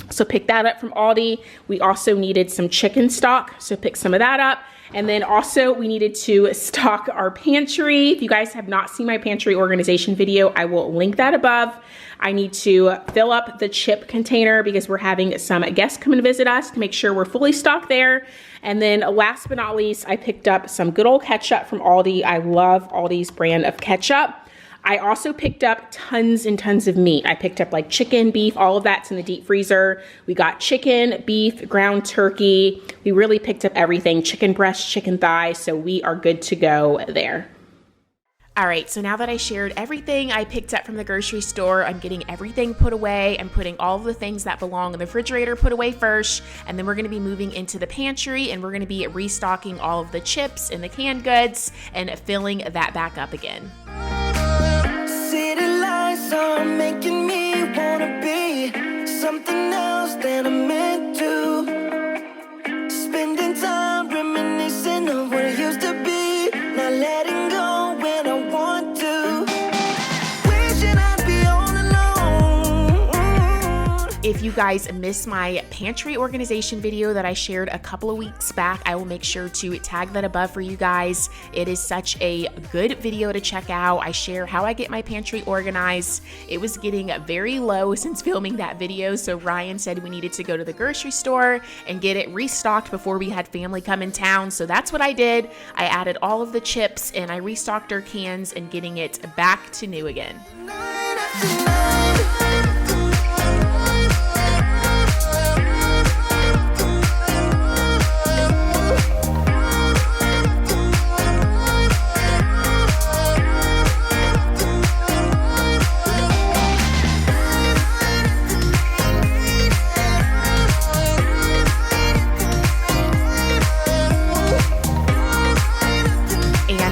so pick that up from Aldi. We also needed some chicken stock, so pick some of that up. And then also we needed to stock our pantry. If you guys have not seen my pantry organization video, I will link that above. I need to fill up the chip container because we're having some guests come and visit us to make sure we're fully stocked there. And then last but not least, I picked up some good old ketchup from Aldi. I love Aldi's brand of ketchup. I also picked up tons and tons of meat. I picked up like chicken, beef, all of that's in the deep freezer. We got chicken, beef, ground turkey. We really picked up everything, chicken breast, chicken thigh, so we are good to go there. All right, so now that I shared everything I picked up from the grocery store, I'm getting everything put away. I'm putting all of the things that belong in the refrigerator put away first, and then we're gonna be moving into the pantry and we're gonna be restocking all of the chips and the canned goods and filling that back up again. City lights are making me wanna be something else than I'm meant to. Spending time reminiscing of what it used to be, not letting go when I want to. Wishing I'd be all alone. If you guys missed my pantry organization video that I shared a couple of weeks back, I will make sure to tag that above for you guys. It is such a good video to check out. I share how I get my pantry organized. It was getting very low since filming that video, so Ryan said we needed to go to the grocery store and get it restocked before we had family come in town, so that's what I did. I added all of the chips and I restocked our cans and getting it back to new again. Night after night.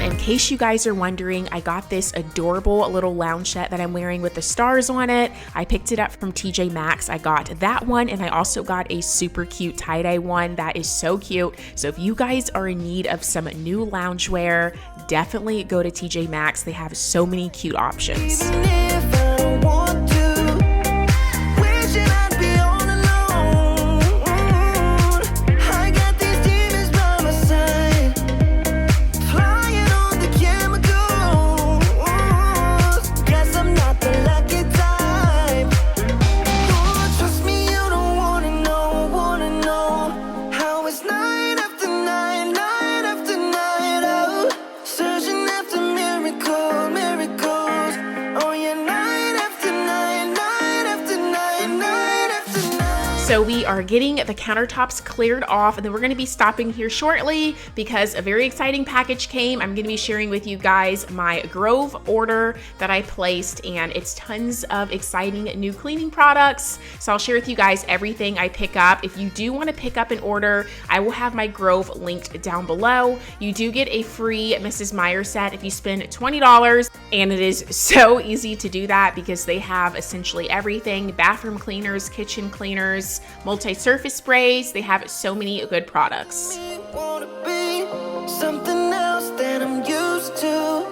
In case you guys are wondering, I got this adorable little lounge set that I'm wearing with the stars on it. I picked it up from TJ Maxx. I got that one, and I also got a super cute tie-dye one that is so cute. So if you guys are in need of some new loungewear, definitely go to TJ Maxx. They have so many cute options. Even if I don't want to, wishing I'd be all alone. I got these demons by my side, flying on the chemicals. Guess I'm not the lucky type. Oh, trust me, you don't wanna know how it's night after night, night after night. Oh, searching after miracles. Oh yeah, night after night, night after night, night after night. So we are getting the countertops cleared off, and then we're going to be stopping here shortly because a very exciting package came. I'm going to be sharing with you guys my Grove order that I placed, and it's tons of exciting new cleaning products. So I'll share with you guys everything I pick up. If you do want to pick up an order, I will have my Grove linked down below. You do get a free Mrs. Meyer set if you spend $20, and it is so easy to do that because they have essentially everything: bathroom cleaners, kitchen cleaners, multi-surface sprays. They have so many good products. Me wanna be something else than I'm used to.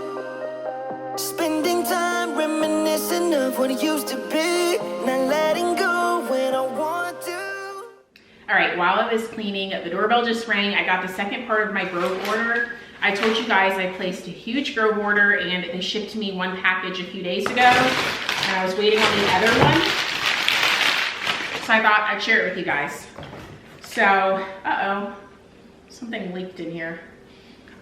Spending time reminiscing of what it used to be, not letting go when I want to. All right, while I was cleaning, the doorbell just rang. I got the second part of my Grove order. I told you guys I placed a huge Grove order and they shipped me one package a few days ago, and I was waiting on the other one. So I thought I'd share it with you guys. So, something leaked in here.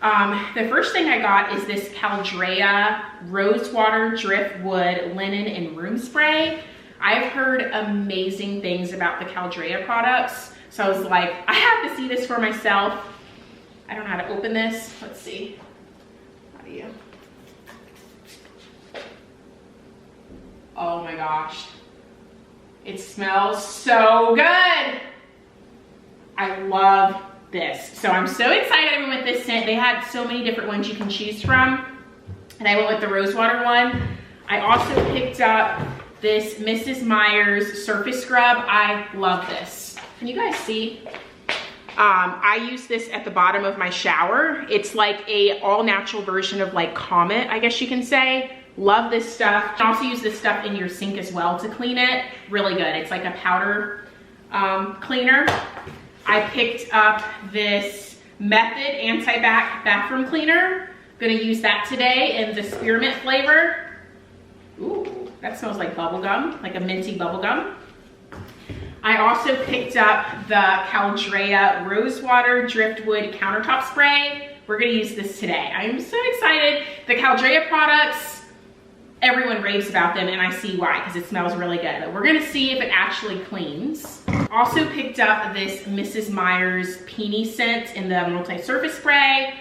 The first thing I got is this Caldrea Rosewater Driftwood Linen and Room Spray. I've heard amazing things about the Caldrea products, so I was like, I have to see this for myself. I don't know how to open this. Let's see. How do you? Oh my gosh. It smells so good. I love this. So I'm so excited I went with this scent. They had so many different ones you can choose from, and I went with the Rosewater one. I also picked up this Mrs. Meyer's Surface Scrub. I love this. Can you guys see? I use this at the bottom of my shower. It's like a all natural version of like Comet, I guess you can say. Love this stuff. You can also use this stuff in your sink as well to clean it. Really good. It's like a powder cleaner. I picked up this Method Anti-Bac bathroom cleaner. Gonna use that today in the spearmint flavor. Ooh, that smells like bubble gum, like a minty bubble gum. I also picked up the Caldrea Rosewater Driftwood Countertop Spray. We're gonna use this today. I am so excited. The Caldrea products, everyone raves about them and I see why, because it smells really good. But we're gonna see if it actually cleans. Also picked up this Mrs. Meyer's Peony scent in the multi-surface spray.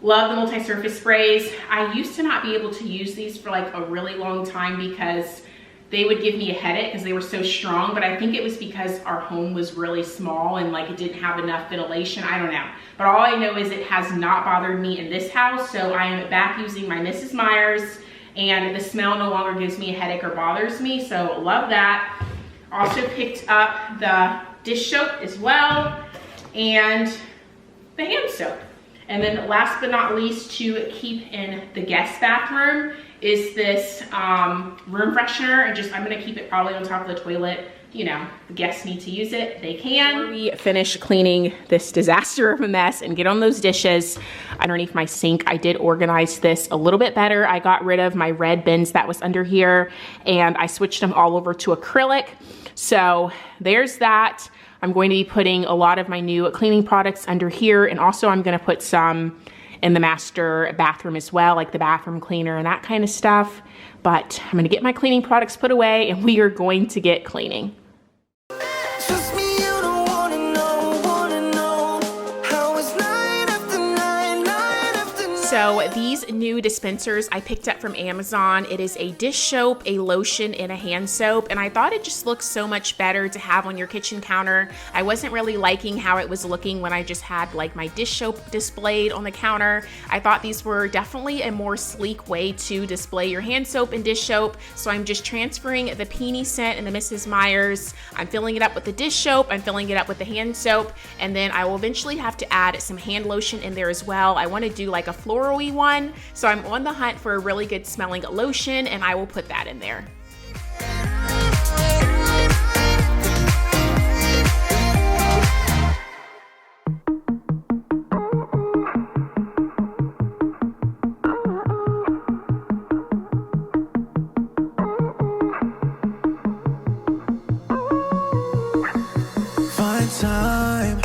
Love the multi-surface sprays. I used to not be able to use these for like a really long time because they would give me a headache because they were so strong, but I think it was because our home was really small and like it didn't have enough ventilation, I don't know. But all I know is it has not bothered me in this house, so I am back using my Mrs. Meyer's and the smell no longer gives me a headache or bothers me, so love that. Also picked up the dish soap as well and the hand soap. And then last but not least, to keep in the guest bathroom is this room freshener. And just, I'm gonna keep it probably on top of the toilet. You know, the guests need to use it, they can. Before we finish cleaning this disaster of a mess and get on those dishes underneath my sink, I did organize this a little bit better. I got rid of my red bins that was under here and I switched them all over to acrylic. So there's that. I'm going to be putting a lot of my new cleaning products under here, and also I'm gonna put some in the master bathroom as well, like the bathroom cleaner and that kind of stuff. But I'm gonna get my cleaning products put away and we are going to get cleaning. Trust me, you don't wanna know how it's night after night, night after night. So these new dispensers I picked up from Amazon. It is a dish soap, a lotion, and a hand soap, and I thought it just looks so much better to have on your kitchen counter. I wasn't really liking how it was looking when I just had like my dish soap displayed on the counter. I thought these were definitely a more sleek way to display your hand soap and dish soap, so I'm just transferring the Peony scent and the Mrs. Meyer's. I'm filling it up with the dish soap, I'm filling it up with the hand soap, and then I will eventually have to add some hand lotion in there as well. I want to do like a floral-y one, so I'm on the hunt for a really good smelling lotion, and I will put that in there. Find time.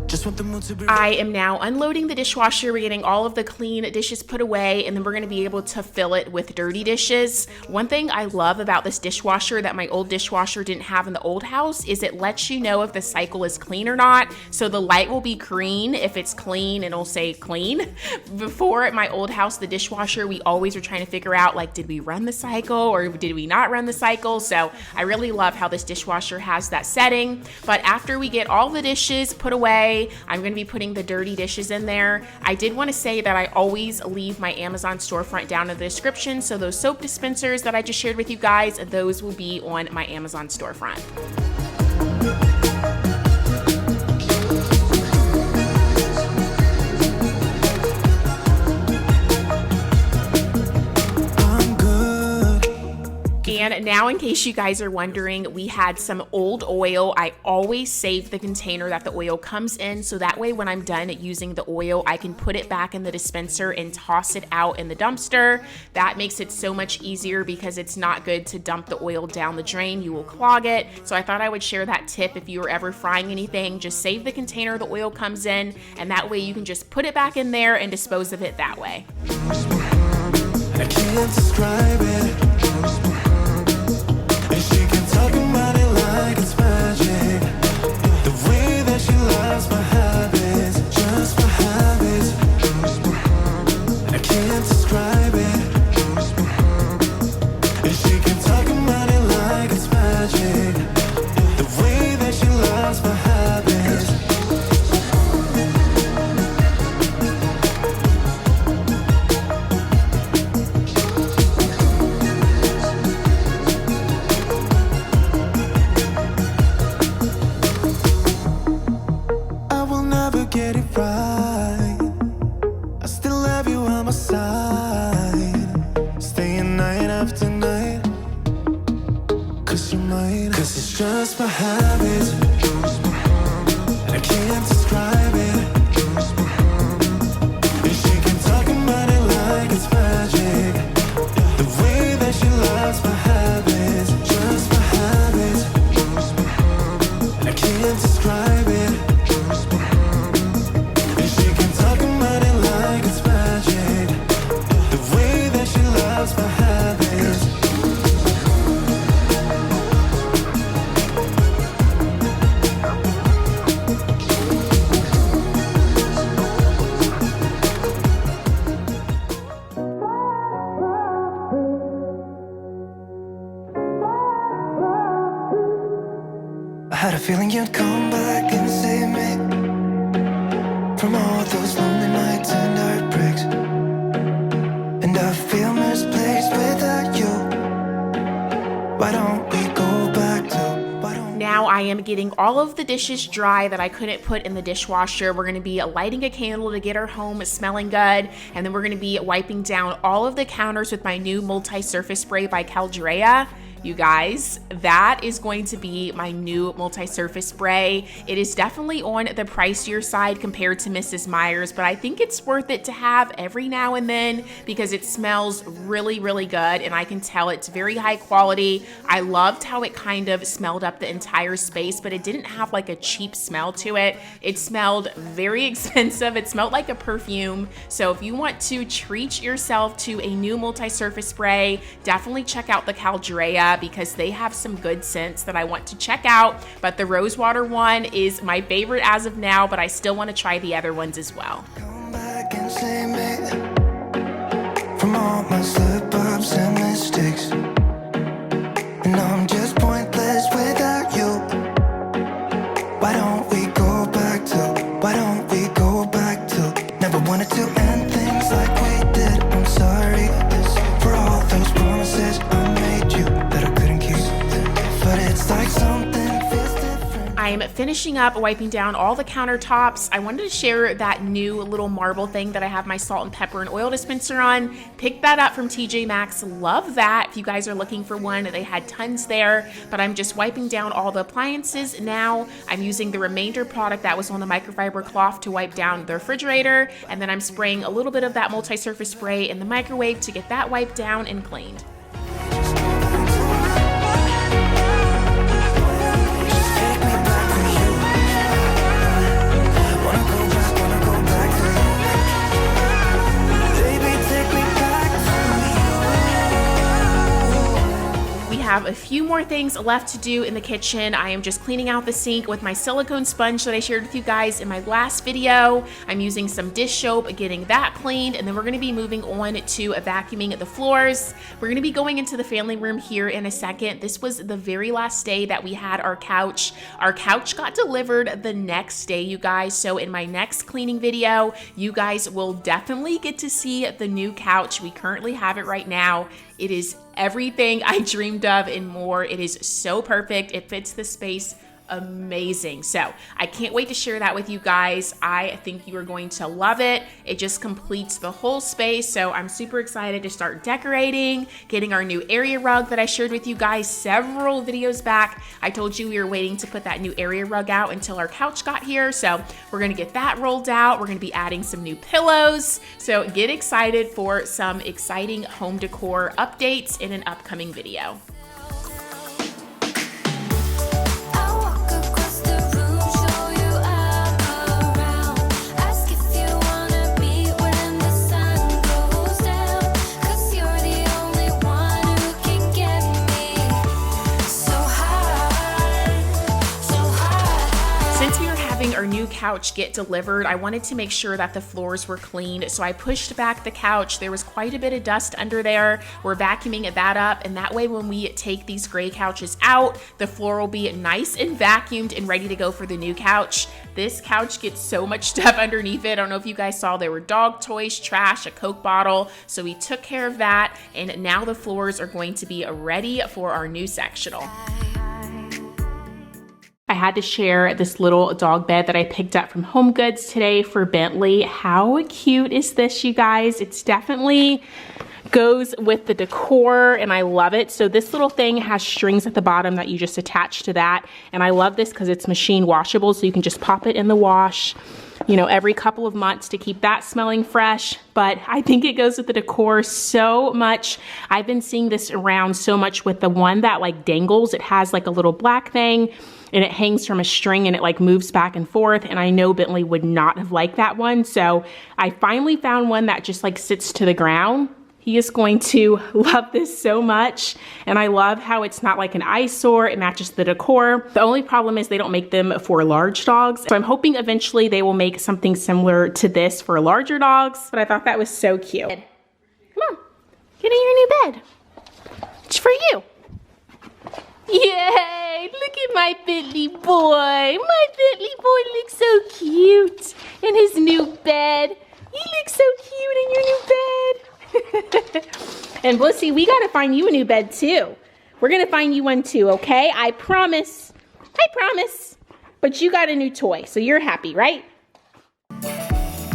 Just want the mood to be I am now unloading the dishwasher. We're getting all of the clean dishes put away, and then we're gonna be able to fill it with dirty dishes. One thing I love about this dishwasher that my old dishwasher didn't have in the old house is it lets you know if the cycle is clean or not. So the light will be green if it's clean, it'll say clean. Before at my old house, the dishwasher, we always were trying to figure out like, did we run the cycle or did we not run the cycle? So I really love how this dishwasher has that setting. But after we get all the dishes put away, I'm going to be putting the dirty dishes in there. I did want to say that I always leave my Amazon storefront down in the description, so those soap dispensers that I just shared with you guys, those will be on my Amazon storefront. And now, in case you guys are wondering, we had some old oil. I always save the container that the oil comes in, so that way when I'm done using the oil, I can put it back in the dispenser and toss it out in the dumpster. That makes it so much easier because it's not good to dump the oil down the drain. You will clog it. So I thought I would share that tip if you were ever frying anything. Just save the container the oil comes in, and that way you can just put it back in there and dispose of it that way. I can't describe it. And she can talk about it like it's magic. The way that she loves my habits, just my habits. I can't describe it. And she can talk about it like it's magic. The way that she loves my habits. just my habits. I can't describe it. And she can talk about it like it's magic. The way that she loves my habits, just my habits. I can't describe it. And she can talk about it like it's magic. The way that she loves my habits. I had a feeling you'd come back and save me from all those lonely nights and heartbreaks. And I feel misplaced without you. Why don't we go back to, why don't Now I am getting all of the dishes dry that I couldn't put in the dishwasher. We're gonna be lighting a candle to get our home smelling good. And then we're gonna be wiping down all of the counters with my new multi-surface spray by Caldrea. You guys, that is going to be my new multi-surface spray. It is definitely on the pricier side compared to Mrs. Meyer's, but I think it's worth it to have every now and then because it smells really, really good, and I can tell it's very high quality. I loved how it kind of smelled up the entire space, but it didn't have like a cheap smell to it. It smelled very expensive. It smelled like a perfume. So if you want to treat yourself to a new multi-surface spray, definitely check out the Caldrea, because they have some good scents that I want to check out. But the rosewater one is my favorite as of now, but I still want to try the other ones as well. come back and save me from all my slip-ups and mistakes. And I'm just pointless without you. Why don't we go back to, why don't we go back to, never wanted to end things like we did. I'm sorry for all those promises I made you that I couldn't keep. But it's like something feels different. I'm finishing up wiping down all the countertops. I wanted to share that new little marble thing that I have my salt and pepper and oil dispenser on. Picked that up from TJ Maxx. Love that. If you guys are looking for one, they had tons there, but I'm just wiping down all the appliances. Now I'm using the remainder product that was on the microfiber cloth to wipe down the refrigerator, and then I'm spraying a little bit of that multi-surface spray in the microwave to get that wiped down and cleaned. Take me back to you. Wanna go back to you. Baby, take me back to We have a few more things left to do in the kitchen. I am just cleaning out the sink with my silicone sponge that I shared with you guys in my last video. I'm using some dish soap, getting that cleaned, and then we're gonna be moving on to vacuuming the floors. We're gonna be going into the family room here in a second. This was the very last day that we had our couch. Our couch got delivered the next day, you guys. So in my next cleaning video, you guys will definitely get to see the new couch. We currently have it right now. It is everything I dreamed of and more. It is so perfect. It fits the space amazing. So I can't wait to share that with you guys. I think you are going to love it. It just completes the whole space. So I'm super excited to start decorating, getting our new area rug that I shared with you guys several videos back. I told you we were waiting to put that new area rug out until our couch got here. So we're going to get that rolled out. We're going to be adding some new pillows. So get excited for some exciting home decor updates in an upcoming video. I walk across the room, show you I'm around. Ask if you wanna meet when the sun goes down. 'Cause you're the only one who can get me so high, so high. Since we were having our new couch get delivered, I wanted to make sure that the floors were cleaned. So I pushed back the couch. There was quite a bit of dust under there. We're vacuuming that up, and that way when we take these gray couches out, the floor will be nice and vacuumed and ready to go for the new couch. This couch gets so much stuff underneath it. I don't know if you guys saw, there were dog toys, trash, a Coke bottle. So we took care of that, and now the floors are going to be ready for our new sectional. I had to share this little dog bed that I picked up from HOMEGOODS today for Bentley. How cute is this, you guys? It's definitely goes with the decor, and I love it. So this little thing has strings at the bottom that you just attach to that, and I love this because it's machine washable, so you can just pop it in the wash, you know, every couple of months to keep that smelling fresh. But I think it goes with the decor so much. I've been seeing this around so much with the one that like dangles. It has like a little black thing and it hangs from a string and it like moves back and forth. And I know Bentley would not have liked that one. So I finally found one that just like sits to the ground. He is going to love this so much. And I love how it's not like an eyesore. It matches the decor. The only problem is they don't make them for large dogs. So I'm hoping eventually they will make something similar to this for larger dogs. But I thought that was so cute. Come on, get in your new bed. It's for you. Yay, look at my Bentley boy. My Bentley boy looks so cute in his new bed. You look so cute in your new bed. And Blissy, we gotta find you a new bed too. We're gonna find you one too, okay? I promise. I promise. But you got a new toy, so you're happy, right?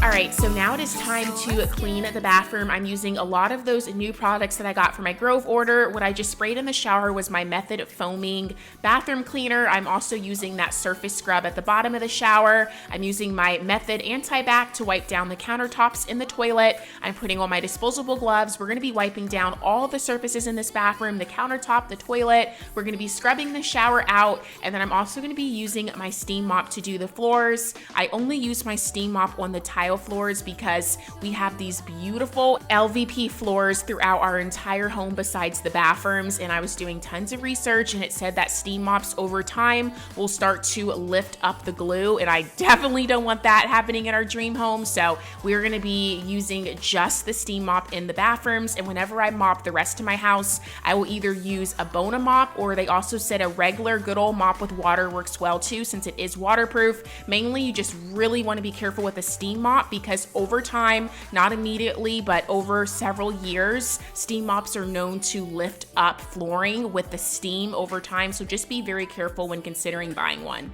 All right, so now it is time to clean the bathroom. I'm using a lot of those new products that I got for my Grove order. What I just sprayed in the shower was my Method foaming bathroom cleaner. I'm also using that surface scrub at the bottom of the shower. I'm using my Method anti-bac to wipe down the countertops in the toilet. I'm putting on my disposable gloves. We're gonna be wiping down all the surfaces in this bathroom, the countertop, the toilet. We're gonna be scrubbing the shower out, and then I'm also gonna be using my steam mop to do the floors. I only use my steam mop on the tile floors because we have these beautiful LVP floors throughout our entire home besides the bathrooms, and I was doing tons of research and it said that steam mops over time will start to lift up the glue, and I definitely don't want that happening in our dream home. So we're going to be using just the steam mop in the bathrooms, and whenever I mop the rest of my house, I will either use a Bona mop, or they also said a regular good old mop with water works well too since it is waterproof. Mainly you just really want to be careful with a steam mop because over time, not immediately, but over several years, steam mops are known to lift up flooring with the steam over time. So just be very careful when considering buying one.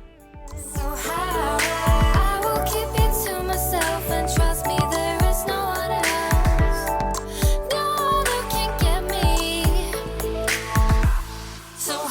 So how I will keep it to myself and trust me, there is no one else. No other can get me. So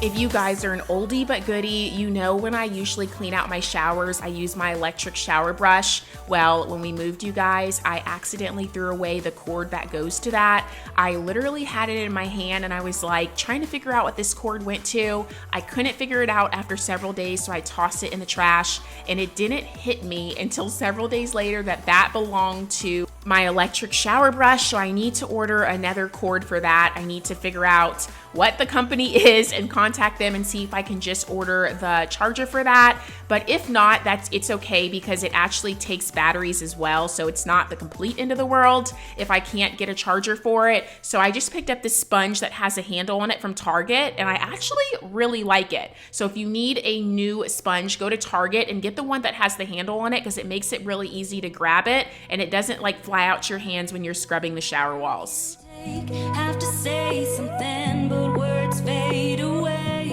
If you guys are an oldie but goodie, you know when I usually clean out my showers, I use my electric shower brush. Well, when we moved, you guys, I accidentally threw away the cord that goes to that. I literally had it in my hand and I was like trying to figure out what this cord went to. I couldn't figure it out after several days, so I tossed it in the trash, and it didn't hit me until several days later that that belonged to my electric shower brush. So I need to order another cord for that. I need to figure out what the company is and contact them and see if I can just order the charger for that. But if not, it's okay because it actually takes batteries as well. So it's not the complete end of the world if I can't get a charger for it. So I just picked up this sponge that has a handle on it from Target, and I actually really like it. So if you need a new sponge, go to Target and get the one that has the handle on it because it makes it really easy to grab it and it doesn't like fly out your hands when you're scrubbing the shower walls. Have to say something, but words fade away.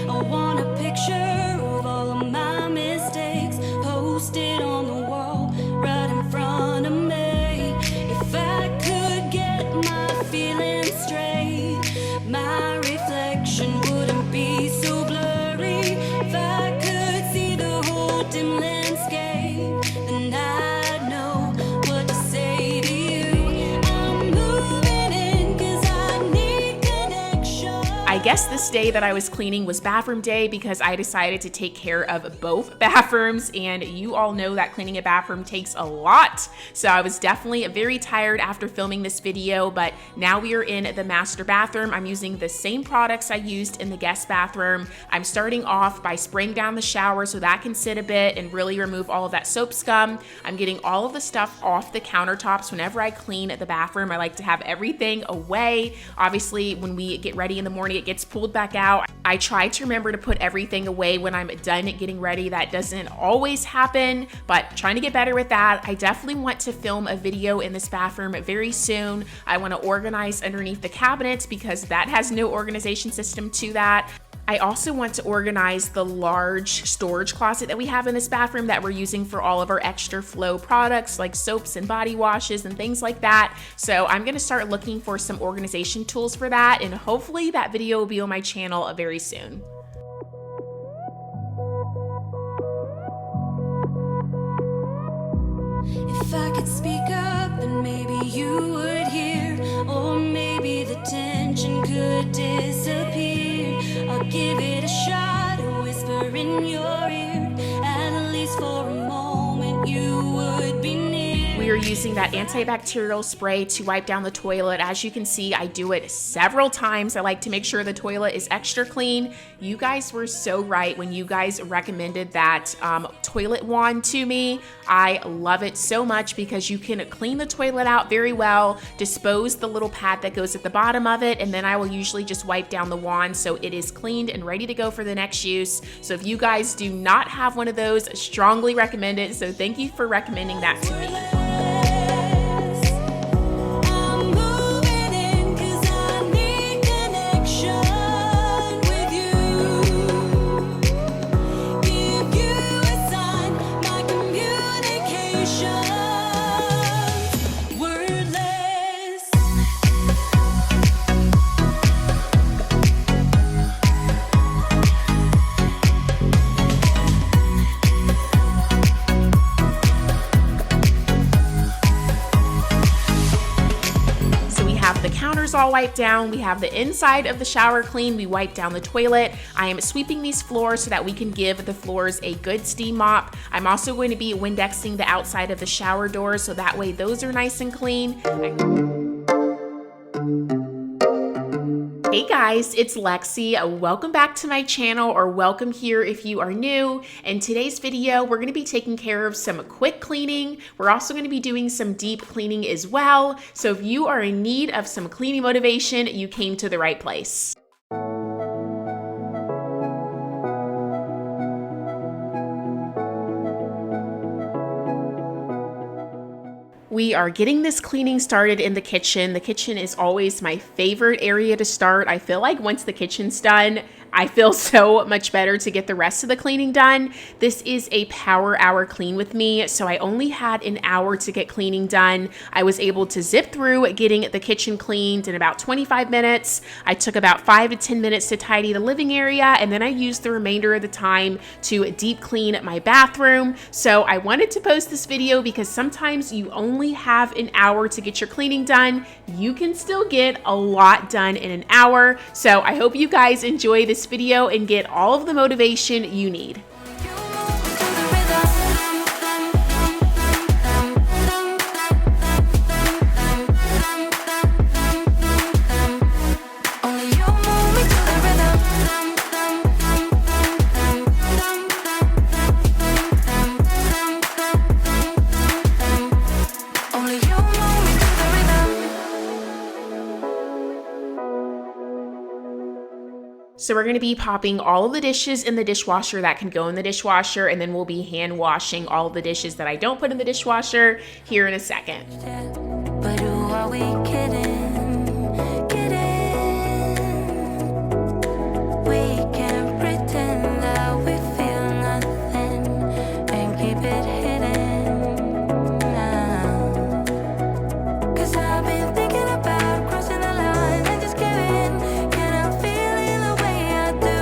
I want a picture of all of my mistakes, posted on the wall right in front of me. If I could get my feelings straight, my reflection wouldn't be so blurry. If I could see the whole dim landscape, then I'd know what to say to you. I'm moving in 'cause I need connection. I guess this day that I was cleaning was bathroom day because I decided to take care of both bathrooms, and you all know that cleaning a bathroom takes a lot. So I was definitely very tired after filming this video, but now we are in the master bathroom. I'm using the same products I used in the guest bathroom. I'm starting off by spraying down the shower so that can sit a bit and really remove all of that soap scum. I'm getting all of the stuff off the countertops. Whenever I clean the bathroom, I like to have everything away. Obviously, when we get ready in the morning, it gets it's pulled back out. I try to remember to put everything away when I'm done getting ready. That doesn't always happen, but trying to get better with that. I definitely want to film a video in this bathroom very soon. I want to organize underneath the cabinets because that has no organization system to that. I also want to organize the large storage closet that we have in this bathroom that we're using for all of our extra flow products like soaps and body washes and things like that. So I'm going to start looking for some organization tools for that, and hopefully that video will be on my channel very soon. If I could speak up, then maybe you would hear, or maybe the tension could disappear. I'll give it a shot, a whisper in your ear. At least for a moment, you would be near. We are using that antibacterial spray to wipe down the toilet. As you can see, I do it several times. I like to make sure the toilet is extra clean. You guys were so right when you guys recommended that toilet wand to me. I love it so much because you can clean the toilet out very well, dispose the little pad that goes at the bottom of it, and then I will usually just wipe down the wand so it is cleaned and ready to go for the next use. So if you guys do not have one of those, strongly recommend it. So thank you for recommending that to me. I'm moving in 'cause I need connection with you. Give you a sign, my communication wordless. So we have the counters all wiped down. We have the inside of the shower clean. We wiped down the toilet. I am sweeping these floors so that we can give the floors a good steam mop. I'm also going to be windexing the outside of the shower doors so that way those are nice and clean. Hey guys, it's Lexy. Welcome back to my channel, or welcome here if you are new. In today's video, we're going to be taking care of some quick cleaning. We're also going to be doing some deep cleaning as well. So if you are in need of some cleaning motivation, you came to the right place. We are getting this cleaning started in the kitchen. The kitchen is always my favorite area to start. I feel like once the kitchen's done, I feel so much better to get the rest of the cleaning done. This is a power hour clean with me, so I only had an hour to get cleaning done. I was able to zip through getting the kitchen cleaned in about 25 minutes. I took about 5 to 10 minutes to tidy the living area, and then I used the remainder of the time to deep clean my bathroom. So I wanted to post this video because sometimes you only have an hour to get your cleaning done. You can still get a lot done in an hour. So I hope you guys enjoy this video and get all of the motivation you need. So we're going to be popping all of the dishes in the dishwasher that can go in the dishwasher, and then we'll be hand washing all of the dishes that I don't put in the dishwasher here in a second. But who are we kidding? We can't pretend that we feel nothing and keep it hidden now. 'Cause I've been thinking about crossing the line and just giving. Can I feel it the way I do?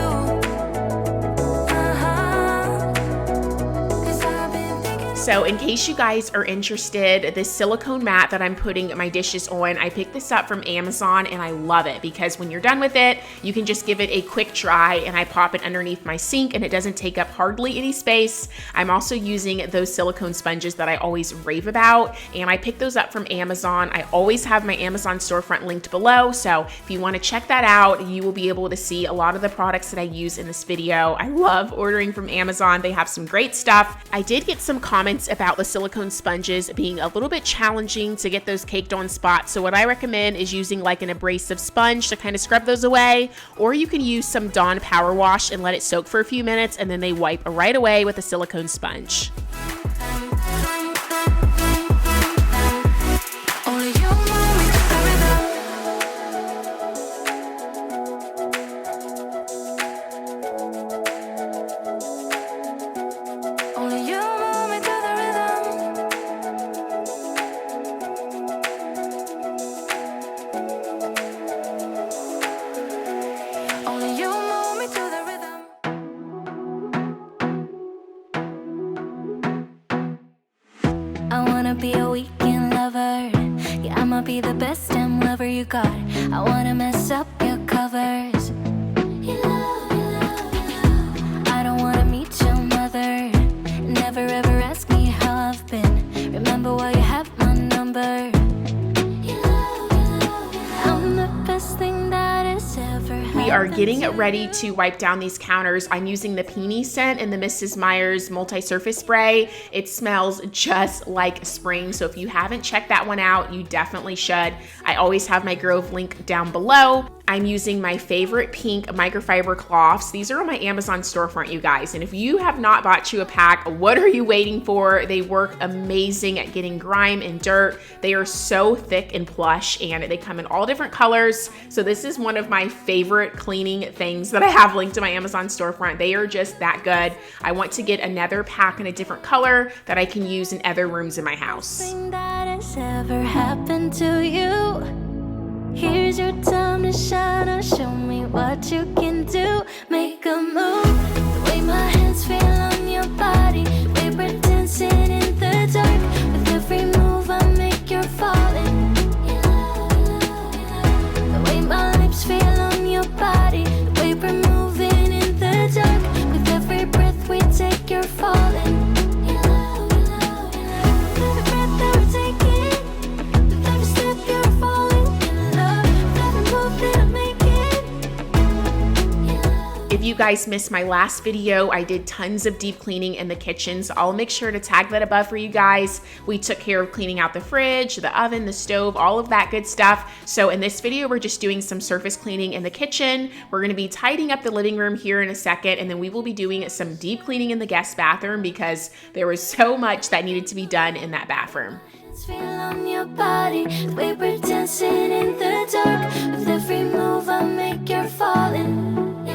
'Cause I've been thinking. So in case you guys are interested, this silicone mat that I'm putting my dishes on, I picked this up from Amazon and I love it because when you're done with it, you can just give it a quick dry, and I pop it underneath my sink and it doesn't take up hardly any space. I'm also using those silicone sponges that I always rave about, and I picked those up from Amazon. I always have my Amazon storefront linked below, so if you want to check that out, you will be able to see a lot of the products that I use in this video. I love ordering from Amazon. They have some great stuff. I did get some comments comments about the silicone sponges being a little bit challenging to get those caked on spots. So what I recommend is using like an abrasive sponge to kind of scrub those away, or you can use some Dawn Power Wash and let it soak for a few minutes, and then they wipe right away with a silicone sponge. I wanna be a weekend lover. Yeah, I'ma be the best damn lover you got. I wanna mess up your covers. I don't wanna meet your mother. Never ever ask me how I've been. Remember why you have my number. I'm the best thing that has ever happened. We are getting ready to wipe down these counters. I'm using the Peony scent in the Mrs. Meyer's multi-surface spray. It smells just like spring, so if you haven't checked that one out, you definitely should. I always have my Grove link down below. I'm using my favorite pink microfiber cloths. These are on my Amazon storefront, you guys. And if you have not bought you a pack, what are you waiting for? They work amazing at getting grime and dirt. They are so thick and plush, and they come in all different colors. So this is one of my favorite cleaning things that I have linked to my Amazon storefront. They are just that good. I want to get another pack in a different color that I can use in other rooms in my house. Thing that has ever happened to you. Here's your time to shine. Now show me what you can do. Make a move. The way my hands feel on your body. The way we're dancing in the dark. With every move I make, you're falling. The way my lips feel on your body. The way we're moving in the dark. With every breath we take, you're falling. Every breath that we're taking. With every step, you're falling. If you guys missed my last video, I did tons of deep cleaning in the kitchen, so I'll make sure to tag that above for you guys. We took care of cleaning out the fridge, the oven, the stove, all of that good stuff. So in this video, we're just doing some surface cleaning in the kitchen. We're gonna be tidying up the living room here in a second, and then we will be doing some deep cleaning in the guest bathroom because there was so much that needed to be done in that bathroom. Feel on your body, the way we're dancing in the dark. With every move I make, you're falling. The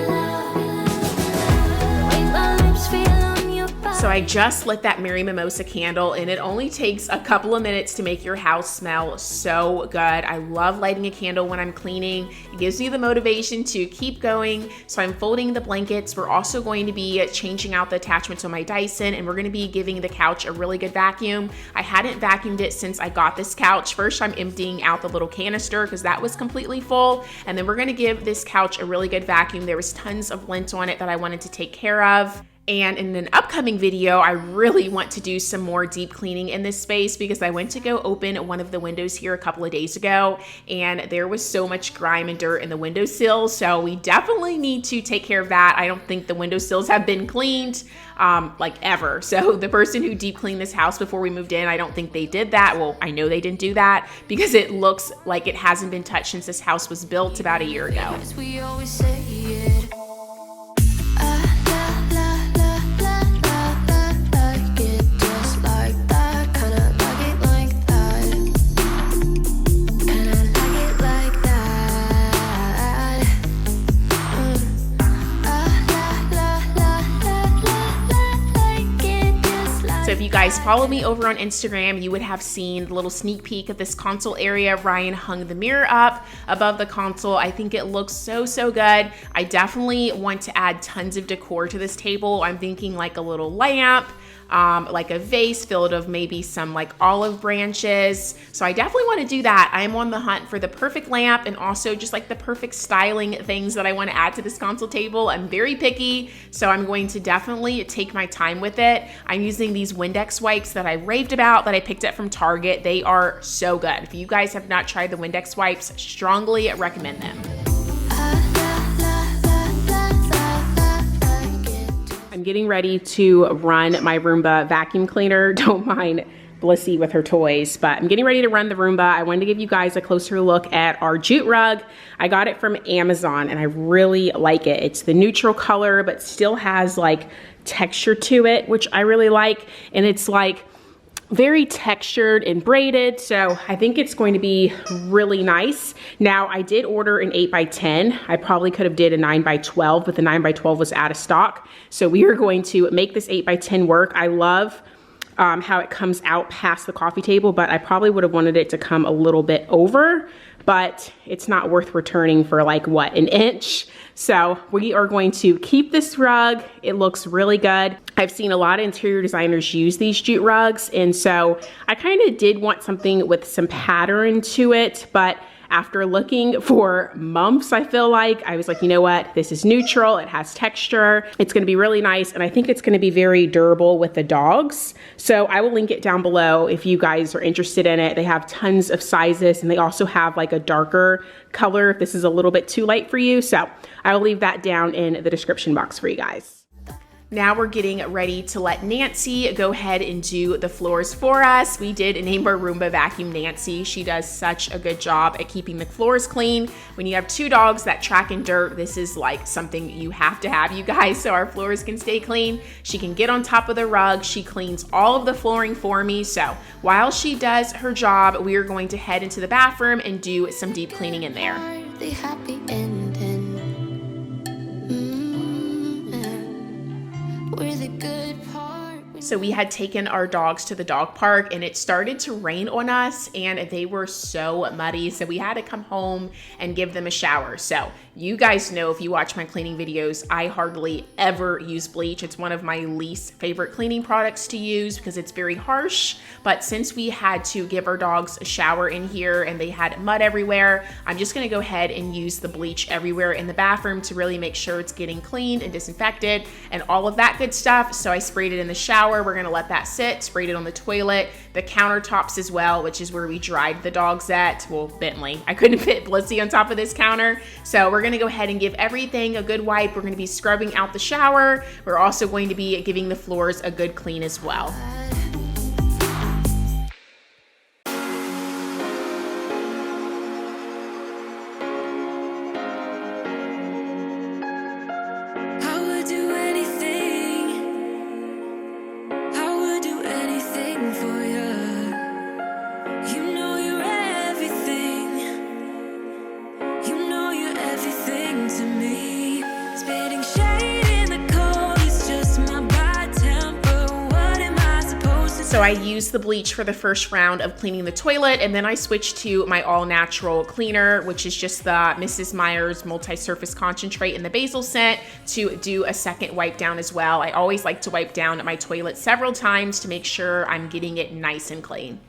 way my lips feel on your body. So I just lit that Mary Mimosa candle, and it only takes a couple of minutes to make your house smell so good. I love lighting a candle when I'm cleaning. It gives me the motivation to keep going. So I'm folding the blankets. We're also going to be changing out the attachments on my Dyson, and we're going to be giving the couch a really good vacuum. I hadn't vacuumed it since I got this couch. First, I'm emptying out the little canister because that was completely full, and then we're going to give this couch a really good vacuum. There was tons of lint on it that I wanted to take care of. And in an upcoming video, I really want to do some more deep cleaning in this space because I went to go open one of the windows here a couple of days ago, and there was so much grime and dirt in the windowsill. So we definitely need to take care of that. I don't think the windowsills have been cleaned like ever. So the person who deep cleaned this house before we moved in, I don't think they did that. Well, I know they didn't do that because it looks like it hasn't been touched since this house was built about a year ago. As we always say it. If you guys follow me over on Instagram, you would have seen the little sneak peek of this console area. Ryan hung the mirror up above the console. I think it looks so good. I definitely want to add tons of decor to this table. I'm thinking like a little lamp, like a vase filled of maybe some like olive branches. So I definitely want to do that. I'm on the hunt for the perfect lamp and also just like the perfect styling things that I want to add to this console table. I'm very picky, so I'm going to definitely take my time with it. I'm using these Windex wipes that I raved about that I picked up from Target. They are so good. If you guys have not tried the Windex wipes, strongly recommend them. I'm I'm getting ready to run my Roomba vacuum cleaner. Don't mind Blissy with her toys, but I'm getting ready to run the Roomba. I wanted to give you guys a closer look at our jute rug. I got it from Amazon and I really like it. It's the neutral color, but still has like texture to it, which I really like. And it's like very textured and braided, so I think it's going to be really nice. Now, I did order an 8x10. I probably could have did a 9x12, but the 9x12 was out of stock. So we are going to make this 8x10 work. I love how it comes out past the coffee table, but I probably would have wanted it to come a little bit over, but it's not worth returning for like, what, an inch? So we are going to keep this rug. It looks really good. I've seen a lot of interior designers use these jute rugs, and so I kind of did want something with some pattern to it, but after looking for months, I feel like, I was like, you know what? This is neutral, it has texture, it's gonna be really nice, and I think it's gonna be very durable with the dogs. So I will link it down below if you guys are interested in it. They have tons of sizes, and they also have like a darker color if this is a little bit too light for you. So I will leave that down in the description box for you guys. Now we're getting ready to let Nancy go ahead and do the floors for us. We did name our Roomba vacuum Nancy. She does such a good job at keeping the floors clean. When you have two dogs that track in dirt, this is like something you have to have, you guys, so our floors can stay clean. She can get on top of the rug. She cleans all of the flooring for me. So while she does her job, we are going to head into the bathroom and do some deep cleaning in there. The happy ending. We're the good part. So we had taken our dogs to the dog park and it started to rain on us and they were so muddy. So we had to come home and give them a shower. So you guys know, if you watch my cleaning videos, I hardly ever use bleach. It's one of my least favorite cleaning products to use because it's very harsh. But since we had to give our dogs a shower in here and they had mud everywhere, I'm just gonna go ahead and use the bleach everywhere in the bathroom to really make sure it's getting cleaned and disinfected and all of that good stuff. So I sprayed it in the shower. We're gonna let that sit, sprayed it on the toilet, the countertops as well, which is where we dried the dogs at. Well, Bentley. I couldn't fit Blissy on top of this counter. So we're gonna go ahead and give everything a good wipe. We're gonna be scrubbing out the shower. We're also going to be giving the floors a good clean as well. So I used the bleach for the first round of cleaning the toilet, and then I switched to my all-natural cleaner, which is just the Mrs. Meyer's multi-surface concentrate in the basil scent, to do a second wipe down as well. I always like to wipe down my toilet several times to make sure I'm getting it nice and clean.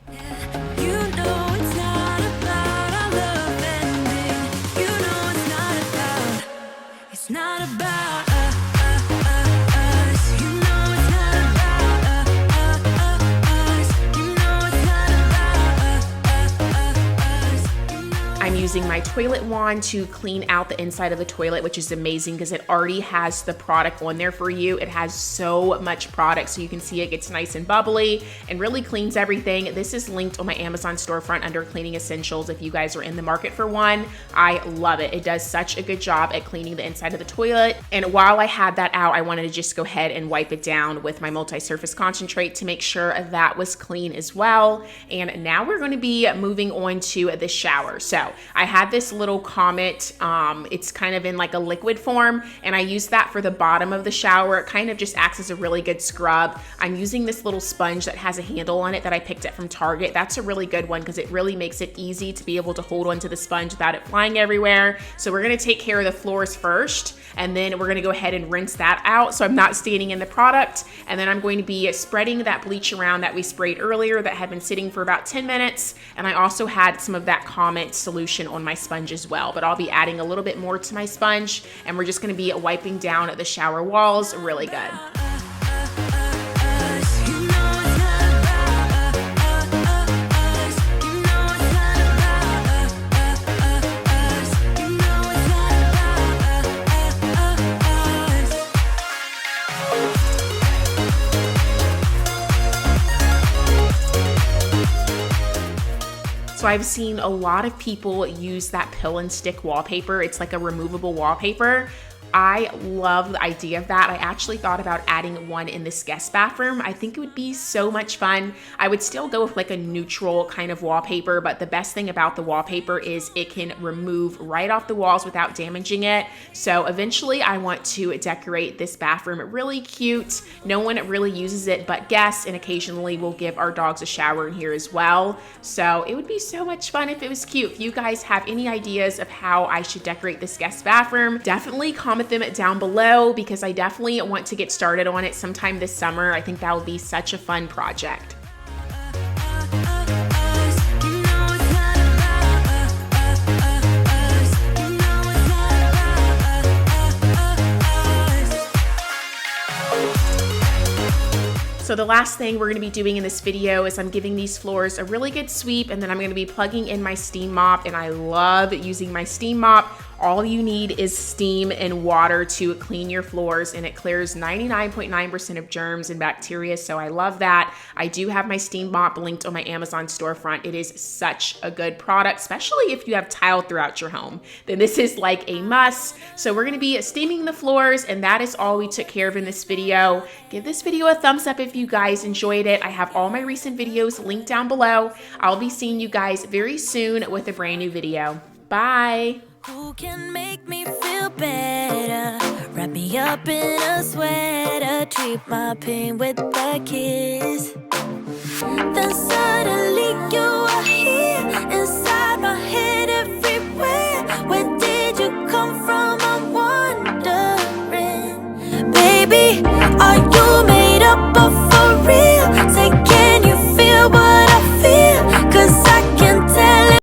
I'm using my toilet wand to clean out the inside of the toilet, which is amazing because it already has the product on there for you. It has so much product, so you can see it gets nice and bubbly and really cleans everything. This is linked on my Amazon storefront under cleaning essentials if you guys are in the market for one. I love it. It does such a good job at cleaning the inside of the toilet. And while I had that out, I wanted to just go ahead and wipe it down with my multi-surface concentrate to make sure that was clean as well. And now we're going to be moving on to the shower. So I had this little Comet, it's kind of in like a liquid form, and I used that for the bottom of the shower. It kind of just acts as a really good scrub. I'm using this little sponge that has a handle on it that I picked up from Target. That's a really good one because it really makes it easy to be able to hold onto the sponge without it flying everywhere. So we're gonna take care of the floors first, and then we're gonna go ahead and rinse that out so I'm not standing in the product. And then I'm going to be spreading that bleach around that we sprayed earlier that had been sitting for about 10 minutes. And I also had some of that Comet solution on my sponge as well, but I'll be adding a little bit more to my sponge, and we're just gonna be wiping down the shower walls really good. So I've seen a lot of people use that pill and stick wallpaper. It's like a removable wallpaper. I love the idea of that. I actually thought about adding one in this guest bathroom. I think it would be so much fun. I would still go with like a neutral kind of wallpaper, but the best thing about the wallpaper is it can remove right off the walls without damaging it. So eventually I want to decorate this bathroom really cute. No one really uses it but guests, and occasionally we'll give our dogs a shower in here as well. So it would be so much fun if it was cute. If you guys have any ideas of how I should decorate this guest bathroom, definitely comment them down below, because I definitely want to get started on it sometime this summer. I think that would be such a fun project. So the last thing we're gonna be doing in this video is I'm giving these floors a really good sweep, and then I'm gonna be plugging in my steam mop, and I love using my steam mop. All you need is steam and water to clean your floors, and it clears 99.9% of germs and bacteria, so I love that. I do have my steam mop linked on my Amazon storefront. It is such a good product, especially if you have tile throughout your home. Then this is like a must. So we're gonna be steaming the floors, and that is all we took care of in this video. Give this video a thumbs up if you guys enjoyed it. I have all my recent videos linked down below. I'll be seeing you guys very soon with a brand new video. Bye. Who can make me feel better? Wrap me up in a sweater, treat my pain with a kiss. Then suddenly you are here inside